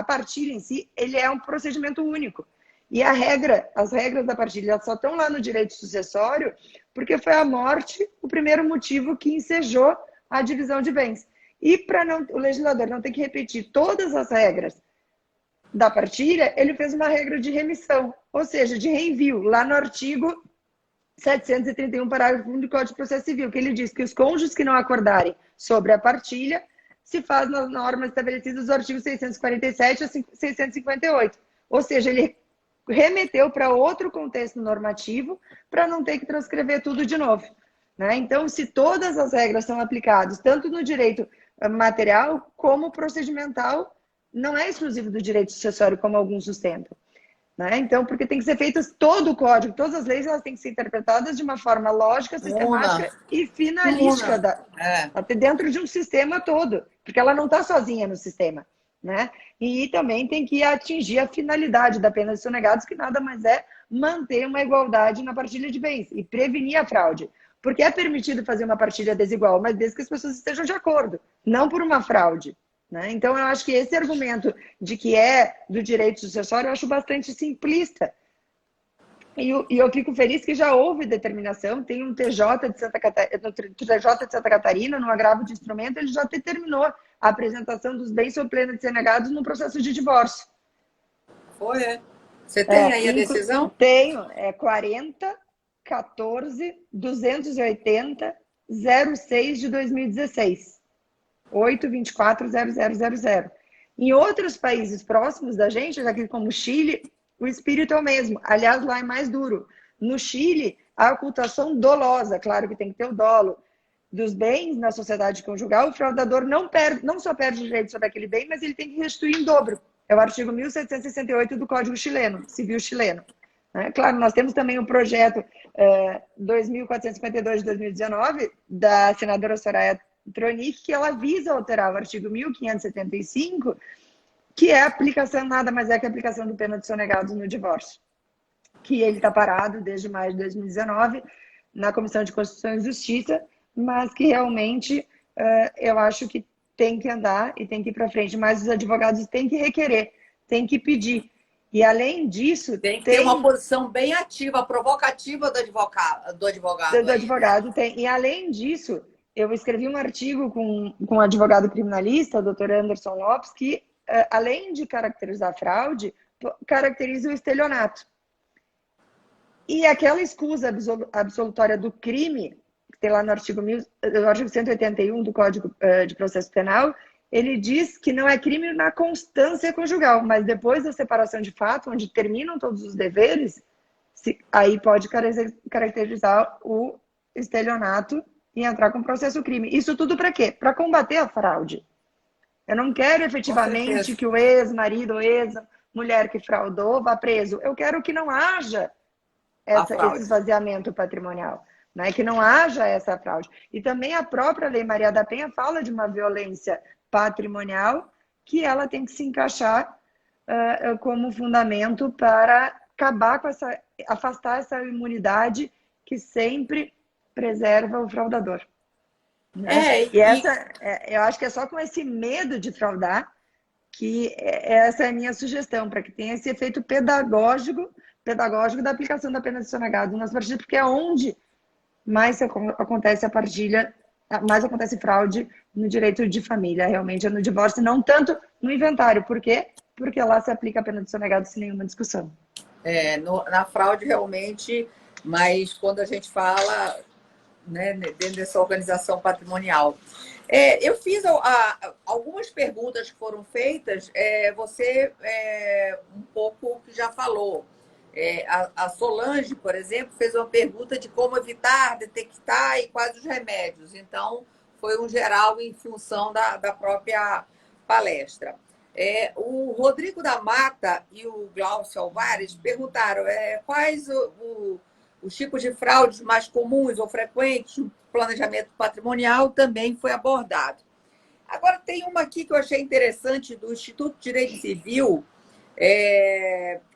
partilha em si, ele é um procedimento único. E as regras da partilha só estão lá no direito sucessório porque foi a morte o primeiro motivo que ensejou a divisão de bens. E para o legislador não ter que repetir todas as regras da partilha, ele fez uma regra de remissão, ou seja, de reenvio, lá no artigo 731, parágrafo 1 do Código de Processo Civil, que ele diz que os cônjuges que não acordarem sobre a partilha se faz nas normas estabelecidas dos artigos 647 a 658. Ou seja, ele remeteu para outro contexto normativo para não ter que transcrever tudo de novo. Né? Então, se todas as regras são aplicadas, tanto no direito material como procedimental, não é exclusivo do direito sucessório, como alguns sustentam. Né? Então, porque tem que ser feito todo o código, todas as leis elas têm que ser interpretadas de uma forma lógica, sistemática e finalística, até dentro de um sistema todo, porque ela não está sozinha no sistema. Né? E também tem que atingir a finalidade da pena de sonegados, que nada mais é manter uma igualdade na partilha de bens e prevenir a fraude. Porque é permitido fazer uma partilha desigual, mas desde que as pessoas estejam de acordo, não por uma fraude. Né? Então, eu acho que esse argumento de que é do direito sucessório, eu acho bastante simplista. E eu fico feliz que já houve determinação, tem um TJ de Santa Catarina, no agravo de instrumento, ele já determinou a apresentação dos bens sob pena de sonegados no processo de divórcio. Foi, é? Você tem aí a decisão? Tenho, é 40.14.280.06 de 2016. 824.0000. Em outros países próximos da gente, aqui como Chile, o espírito é o mesmo. Aliás, lá é mais duro. No Chile, a ocultação dolosa, claro que tem que ter o dolo, dos bens na sociedade conjugal, o fraudador não só perde o direito sobre aquele bem, mas ele tem que restituir em dobro. É o artigo 1768 do Código Chileno, Civil Chileno. Claro, nós temos também o projeto 2452 de 2019, da senadora Soraya Tronic, que ela visa alterar o artigo 1575, que é a aplicação, nada mais é que a aplicação do pena de sonegados no divórcio. Que ele está parado desde maio de 2019 na Comissão de Constituição e Justiça, mas que realmente eu acho que tem que andar e tem que ir para frente, mas os advogados têm que requerer, têm que pedir. E além disso... Tem que ter uma posição bem ativa, provocativa do advogado. Tem. E além disso, eu escrevi um artigo com um advogado criminalista, o doutor Anderson Lopes, que, além de caracterizar a fraude, caracteriza o estelionato. E aquela escusa absolutória do crime, que tem lá no artigo 181 do Código de Processo Penal, ele diz que não é crime na constância conjugal, mas depois da separação de fato, onde terminam todos os deveres, aí pode caracterizar o estelionato e entrar com processo crime. Isso tudo para quê? Para combater a fraude. Eu não quero Com efetivamente certeza. que o ex-marido ou ex-mulher que fraudou vá preso. Eu quero que não haja A esse fraude. esvaziamento patrimonial, né? Que não haja essa fraude. E também a própria Lei Maria da Penha fala de uma violência patrimonial que ela tem que se encaixar como fundamento para acabar com essa, afastar essa imunidade que sempre preserva o fraudador. Né? É, E e eu acho que é só com esse medo de fraudar que essa é a minha sugestão, para que tenha esse efeito pedagógico da aplicação da pena de sonegado nas partilhas, porque é onde mais acontece a partilha, mais acontece fraude no direito de família, realmente é no divórcio, não tanto no inventário. Por quê? Porque lá se aplica a pena de sonegado sem nenhuma discussão. na fraude realmente, mas quando a gente fala, né, dentro dessa organização patrimonial. Eu fiz algumas perguntas que foram feitas, você um pouco que já falou. A Solange, por exemplo, fez uma pergunta de como evitar, detectar e quais os remédios. Então, foi um geral em função da própria palestra. O Rodrigo da Mata e o Glaucio Alvares perguntaram quais os tipos de fraudes mais comuns ou frequentes no planejamento patrimonial também foi abordado. Agora, tem uma aqui que eu achei interessante, do Instituto de Direito Civil,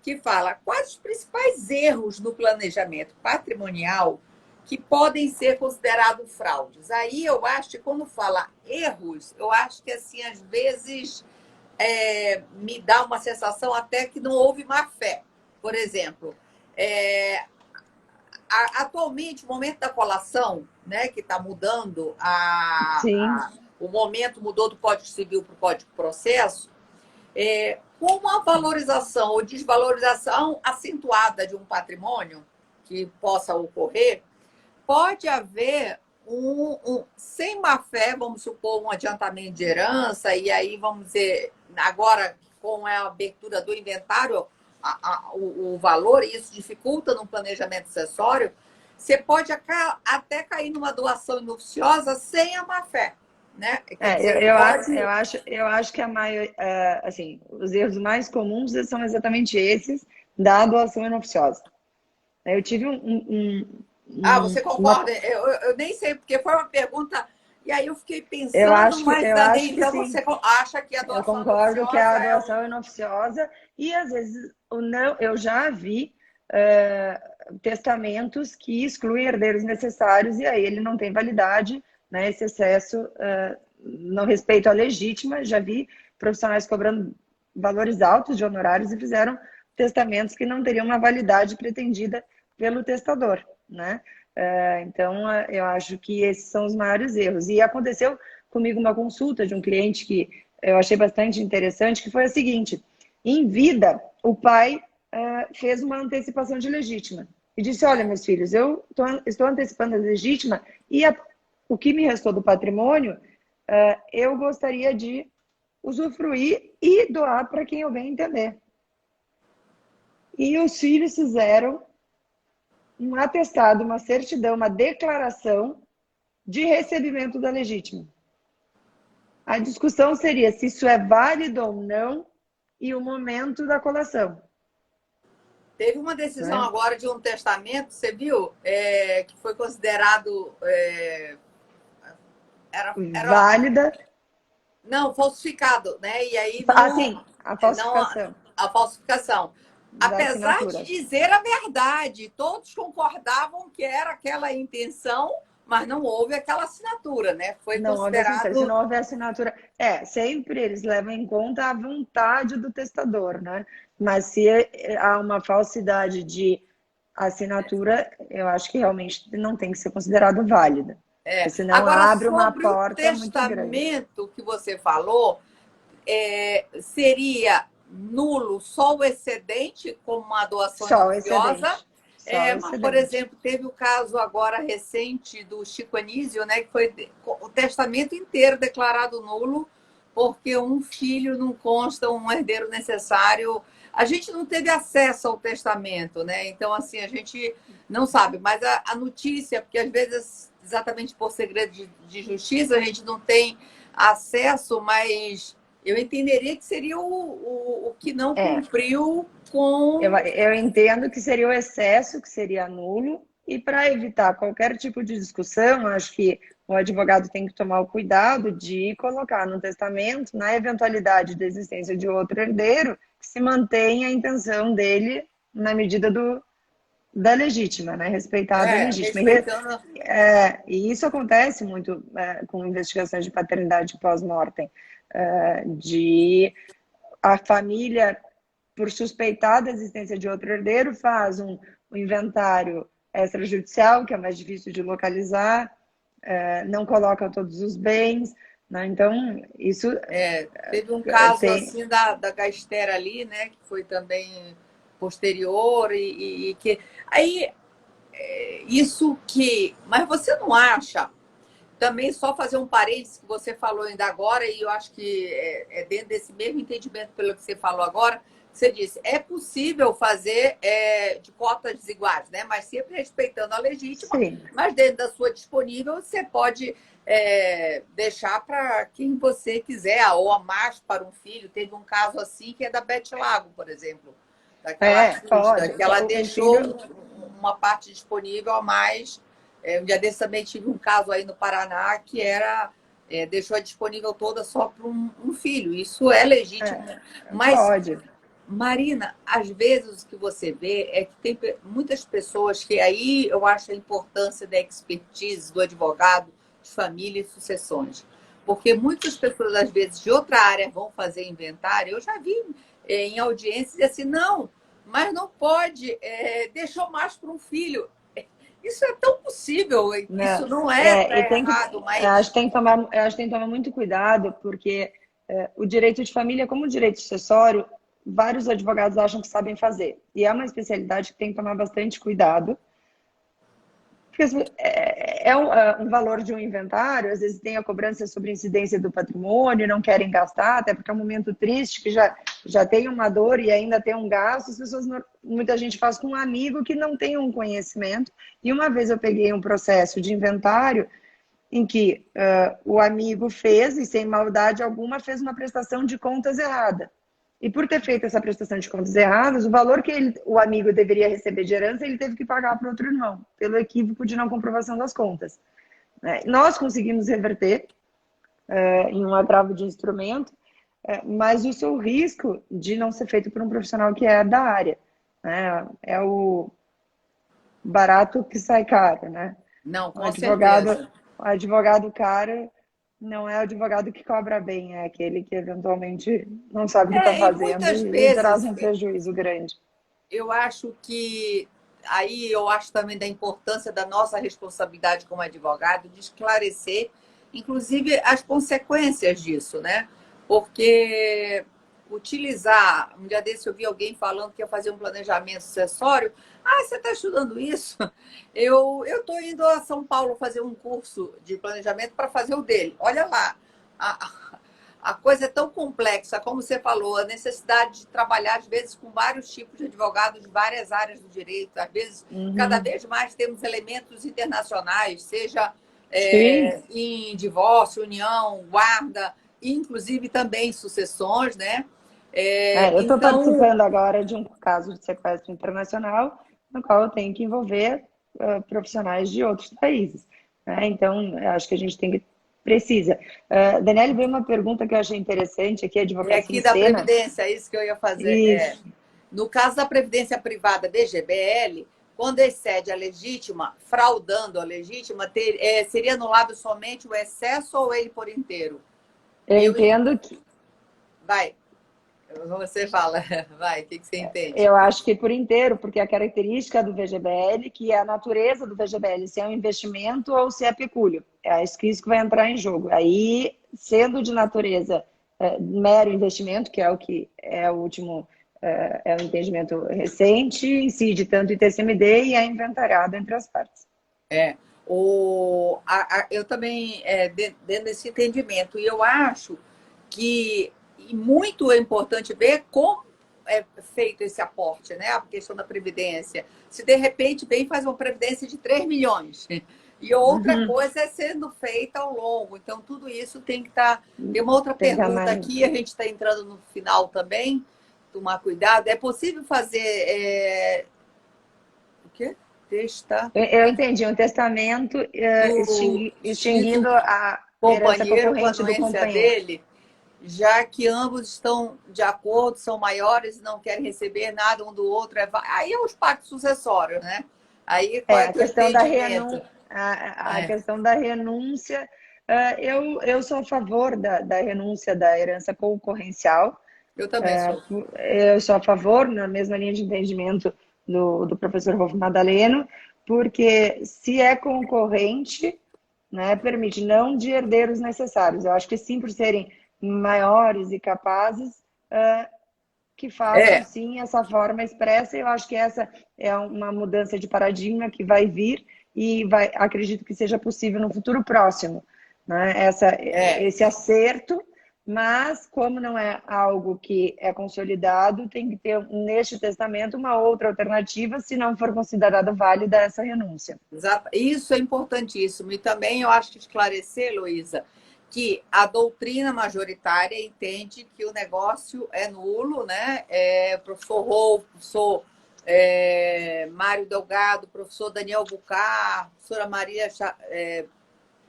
que fala quais os principais erros no planejamento patrimonial que podem ser considerados fraudes. Aí eu acho que quando fala erros, eu acho que assim, às vezes me dá uma sensação até que não houve má fé. Por exemplo, atualmente, o momento da colação, né, que está mudando, Sim. o momento mudou do Código Civil para o Código de Processo, com uma valorização ou desvalorização acentuada de um patrimônio que possa ocorrer, pode haver sem má fé, vamos supor, um adiantamento de herança, e aí vamos dizer, agora com a abertura do inventário, o valor, e isso dificulta no planejamento acessório, você pode até cair numa doação inoficiosa sem a má fé. Né? Quer dizer, eu acho que assim, os erros mais comuns são exatamente esses da doação inoficiosa. Eu tive você concorda? Eu nem sei, porque foi uma pergunta, e aí eu fiquei eu pensando, acho, mas eu acho que então sim. você acha que a Eu doação concordo que a inoficiosa doação inoficiosa e às vezes não, eu já vi testamentos que excluem herdeiros necessários e aí ele não tem validade, né? Esse excesso não respeita a legítima. Já vi profissionais cobrando valores altos de honorários e fizeram testamentos que não teriam uma validade pretendida pelo testador, né? Então, eu acho que esses são os maiores erros. E aconteceu comigo uma consulta de um cliente que eu achei bastante interessante, que foi a seguinte: em vida, o pai fez uma antecipação de legítima e disse: olha, meus filhos, eu estou antecipando a legítima e o que me restou do patrimônio, eu gostaria de usufruir e doar para quem eu bem entender. E os filhos fizeram um atestado, uma certidão, uma declaração de recebimento da legítima. A discussão seria se isso é válido ou não e o momento da colação. Teve uma decisão agora de um testamento, você viu? Que foi considerado... válida. Não, falsificado, né? E aí Sim, a falsificação. A falsificação. Da Apesar de assinatura. dizer a verdade, todos concordavam que era aquela a intenção, mas não houve aquela assinatura, né? Foi não considerado... houve assinatura. Se não houve assinatura... sempre eles levam em conta a vontade do testador, né? Mas se há uma falsidade de assinatura, eu acho que realmente não tem que ser considerado válida. Porque senão Agora, abre uma sobre o porta muito grande. testamento que você falou, seria nulo só o excedente, como uma doação inoficiosa? Mas, por exemplo, teve o caso agora recente do Chico Anísio, né, que foi o testamento inteiro declarado nulo porque um filho não consta um herdeiro necessário. A gente não teve acesso ao testamento, né? Então, assim, a gente não sabe. Mas a notícia, porque às vezes, exatamente por segredo de justiça, a gente não tem acesso, mas eu entenderia que seria o que não É, cumpriu com. eu entendo que seria o excesso, que seria nulo, e para evitar qualquer tipo de discussão, acho que o advogado tem que tomar o cuidado de colocar no testamento, na eventualidade da existência de outro herdeiro, que se mantenha a intenção dele na medida da legítima, né? Respeitada a legítima. Respeitando. E isso acontece muito com investigações de paternidade pós-mortem, de a família, por suspeitar da existência de outro herdeiro, faz um inventário extrajudicial, que é mais difícil de localizar, não coloca todos os bens, né? Então, isso Teve um caso tem... assim da Gastera ali, né? Que foi também posterior e que. Aí, isso que. Mas você não acha? Também só fazer um parênteses que você falou ainda agora, e eu acho que dentro desse mesmo entendimento pelo que você falou agora, você disse, é possível fazer de cotas desiguais, né? Mas sempre respeitando a legítima, Sim. mas dentro da sua disponível, você pode deixar para quem você quiser, ou a mais para um filho. Teve um caso assim que é da Beth Lago, por exemplo, daquela artista, Pode. que ela O deixou filho... uma parte disponível a mais. Um dia desse também tive um caso aí no Paraná que deixou disponível toda só para um filho. Isso é legítimo. Mas, Pode. Marina, às vezes o que você vê é que tem muitas pessoas que aí eu acho a importância da expertise do advogado de família e sucessões. Porque muitas pessoas, às vezes, de outra área vão fazer inventário. Eu já vi em audiências assim, não, mas não pode, deixou mais para um filho. Isso é tão possível, isso não tá E tem que, errado, mas acho que tem que tomar muito cuidado, porque o direito de família, como o direito sucessório, vários advogados acham que sabem fazer. E é uma especialidade que tem que tomar bastante cuidado, porque um valor de um inventário, às vezes tem a cobrança sobre incidência do patrimônio, não querem gastar, até porque é um momento triste, que já tem uma dor e ainda tem um gasto. As pessoas, muita gente faz com um amigo que não tem um conhecimento. E uma vez eu peguei um processo de inventário em que o amigo fez, e sem maldade alguma, fez uma prestação de contas errada. E por ter feito essa prestação de contas erradas, o valor que o amigo deveria receber de herança, ele teve que pagar para outro irmão, pelo equívoco de não comprovação das contas. Nós conseguimos reverter em um agravo de instrumento, mas isso é o risco de não ser feito por um profissional que é da área. É o barato que sai caro, né? não, O com certeza. advogado caro não é o advogado que cobra bem, é aquele que eventualmente não sabe o que está E fazendo muitas e traz vezes um prejuízo grande. eu acho que aí eu acho também da importância da nossa responsabilidade como advogado de esclarecer, inclusive, as consequências disso, né? Porque utilizar, um dia desse eu vi alguém falando que ia fazer um planejamento sucessório. Ah, você está estudando isso? Eu estou indo a São Paulo fazer um curso de planejamento para fazer o dele. Olha lá, a coisa é tão complexa, como você falou, a necessidade de trabalhar, às vezes, com vários tipos de advogados de várias áreas do direito. Às vezes, cada vez mais temos elementos internacionais, seja Sim. em divórcio, união, guarda, inclusive também sucessões, né? Eu estou Então, participando agora de um caso de sequestro internacional, no qual eu tenho que envolver profissionais de outros países. Então, acho que a gente precisa. Daniele, veio uma pergunta que eu achei interessante aqui, é advocacia em aqui da cena. Previdência, é isso que eu ia fazer. Isso. No caso da Previdência Privada VGBL, quando excede a legítima, fraudando a legítima, seria anulado somente o excesso ou ele por inteiro? Eu Eu, entendo que vai, você fala, vai, o que você entende? Eu acho que por inteiro, porque a característica do VGBL, que é a natureza do VGBL, se é um investimento ou se é pecúlio. É isso que vai entrar em jogo. Aí, sendo de natureza mero investimento, que é o que é o último, é o entendimento recente, incide tanto ITCMD e é inventariado entre as partes. É, eu também, dentro desse entendimento, e eu acho E muito é importante ver como é feito esse aporte, né? A questão da Previdência. Se de repente vem faz uma Previdência de 3 milhões, e outra coisa é sendo feita ao longo. Então, tudo isso tem que estar. Tem uma outra Tem que pergunta aqui, a gente está entrando no final também, tomar cuidado. É possível fazer. O quê? Deixa. Eu entendi, um testamento Extinguido extinguindo a herança companheiro com a concorrente do anuência companheiro. dele, já que ambos estão de acordo, são maiores e não querem receber nada um do outro. Aí é os pactos sucessórios, né? Aí qual é o A teu questão da entendimento? a questão da renúncia, eu sou a favor da renúncia da herança concorrencial. Eu também sou. Eu sou a favor, na mesma linha de entendimento do professor Rolf Madaleno, porque se é concorrente, né, permite não de herdeiros necessários. Eu acho que sim, por serem maiores e capazes, que façam É, sim essa forma expressa. Eu acho que essa é uma mudança de paradigma que vai vir e acredito que seja possível no futuro próximo, né? é. Esse acerto, mas como não é algo que é consolidado, tem que ter neste testamento uma outra alternativa, se não for considerada válida essa renúncia. Isso é importantíssimo. E também eu acho que esclarecer, Luísa, que a doutrina majoritária entende que o negócio é nulo, né? Professor Rolf, professor Mário Delgado, professor Daniel Bucar, professora Maria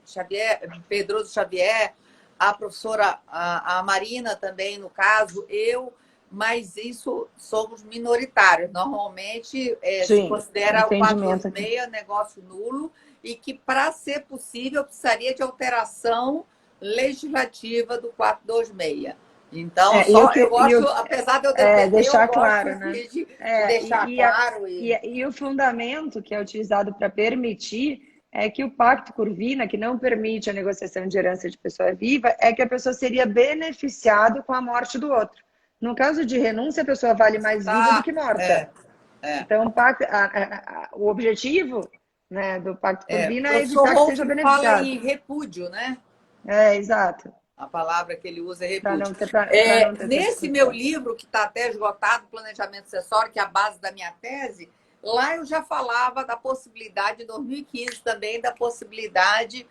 Xavier, Pedroso Xavier, a professora a Marina também, no caso, mas isso somos minoritários. Normalmente se Sim, considera o entendimento aqui. 426 negócio nulo e que, para ser possível, precisaria de alteração legislativa do 426. Então, eu gosto, apesar de eu defender, eu deixar gosto claro, né? de deixar claro. E o fundamento que é utilizado para permitir é que o Pacto Curvina, que não permite a negociação de herança de pessoa viva, é que a pessoa seria beneficiada com a morte do outro. No caso de renúncia, a pessoa vale mais viva do que morta. Então, o objetivo, né, do Pacto O Curvina é professor evitar que Rolf seja fala beneficiado. em repúdio, né? Exato. A palavra que ele usa é Para repúdio. não ter, para não ter essa Nesse meu discussão. livro, que está até esgotado, Planejamento Sucessório, que é a base da minha tese, lá eu já falava da possibilidade, em 2015 também, da possibilidade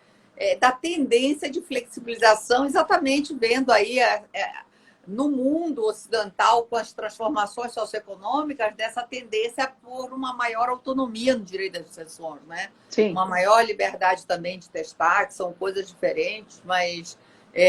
da tendência de flexibilização, exatamente vendo aí no mundo ocidental, com as transformações socioeconômicas, dessa tendência por uma maior autonomia no direito das sucessões, né? Sim. Uma maior liberdade também de testar, que são coisas diferentes, mas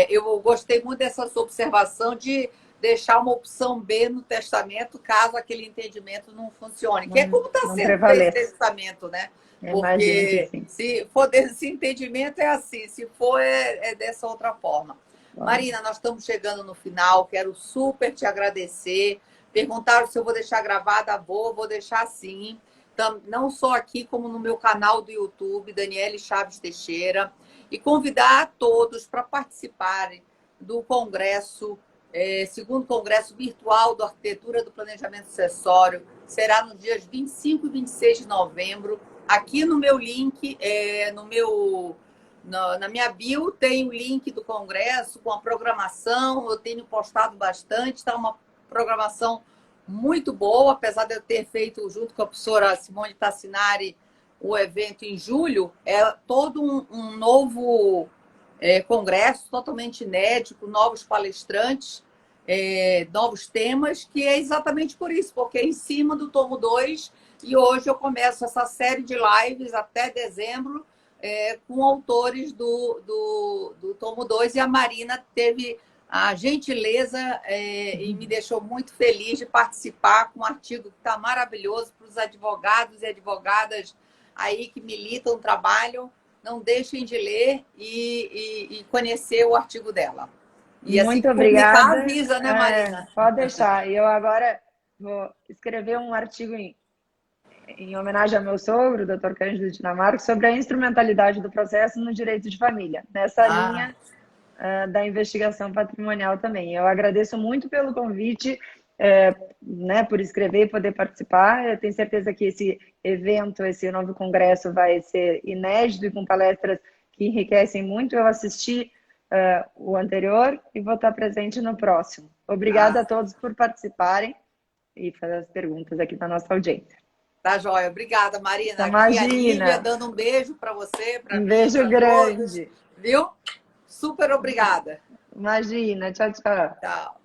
eu gostei muito dessa sua observação de deixar uma opção B no testamento, caso aquele entendimento não funcione, que é como está sendo feito esse testamento, né? Imagino que Porque sim. se for desse entendimento é assim, se for é dessa outra forma. Marina, nós estamos chegando no final, quero super te agradecer. Perguntaram se eu vou deixar gravada, vou deixar sim. Não só aqui, como no meu canal do YouTube, Daniele Chaves Teixeira, e convidar a todos para participarem do congresso, segundo congresso virtual do Arquitetura do Planejamento Sucessório. Será nos dias 25 e 26 de novembro. Aqui no meu link, na minha bio tem o link do congresso com a programação, eu tenho postado bastante, está uma programação muito boa, apesar de eu ter feito junto com a professora Simone Tassinari o evento em julho, é todo um novo congresso totalmente inédito, novos palestrantes, novos temas, que é exatamente por isso, porque é em cima do tomo 2, e hoje eu começo essa série de lives até dezembro, com autores do tomo 2, e a Marina teve a gentileza e me deixou muito feliz de participar com um artigo que está maravilhoso para os advogados e advogadas aí que militam, trabalham, não deixem de ler e conhecer o artigo dela. E assim Muito que publicar, obrigada. avisa, né, Marina? Pode deixar. Eu agora vou escrever um artigo em homenagem ao meu sogro, o Dr. Cândido Dinamarca, sobre a instrumentalidade do processo no direito de família, nessa linha da investigação patrimonial também. Eu agradeço muito pelo convite, né, por escrever e poder participar. Eu tenho certeza que esse evento, esse novo congresso vai ser inédito e com palestras que enriquecem muito. Eu assisti o anterior e vou estar presente no próximo. Obrigada a todos por participarem e fazer as perguntas aqui da nossa audiência. Tá, joia. Obrigada, Marina. Aqui a Imagina. Lívia dando um beijo para você, para mim, beijo para grande. todos. Viu? Super obrigada. Imagina. Tchau, tchau. Tchau.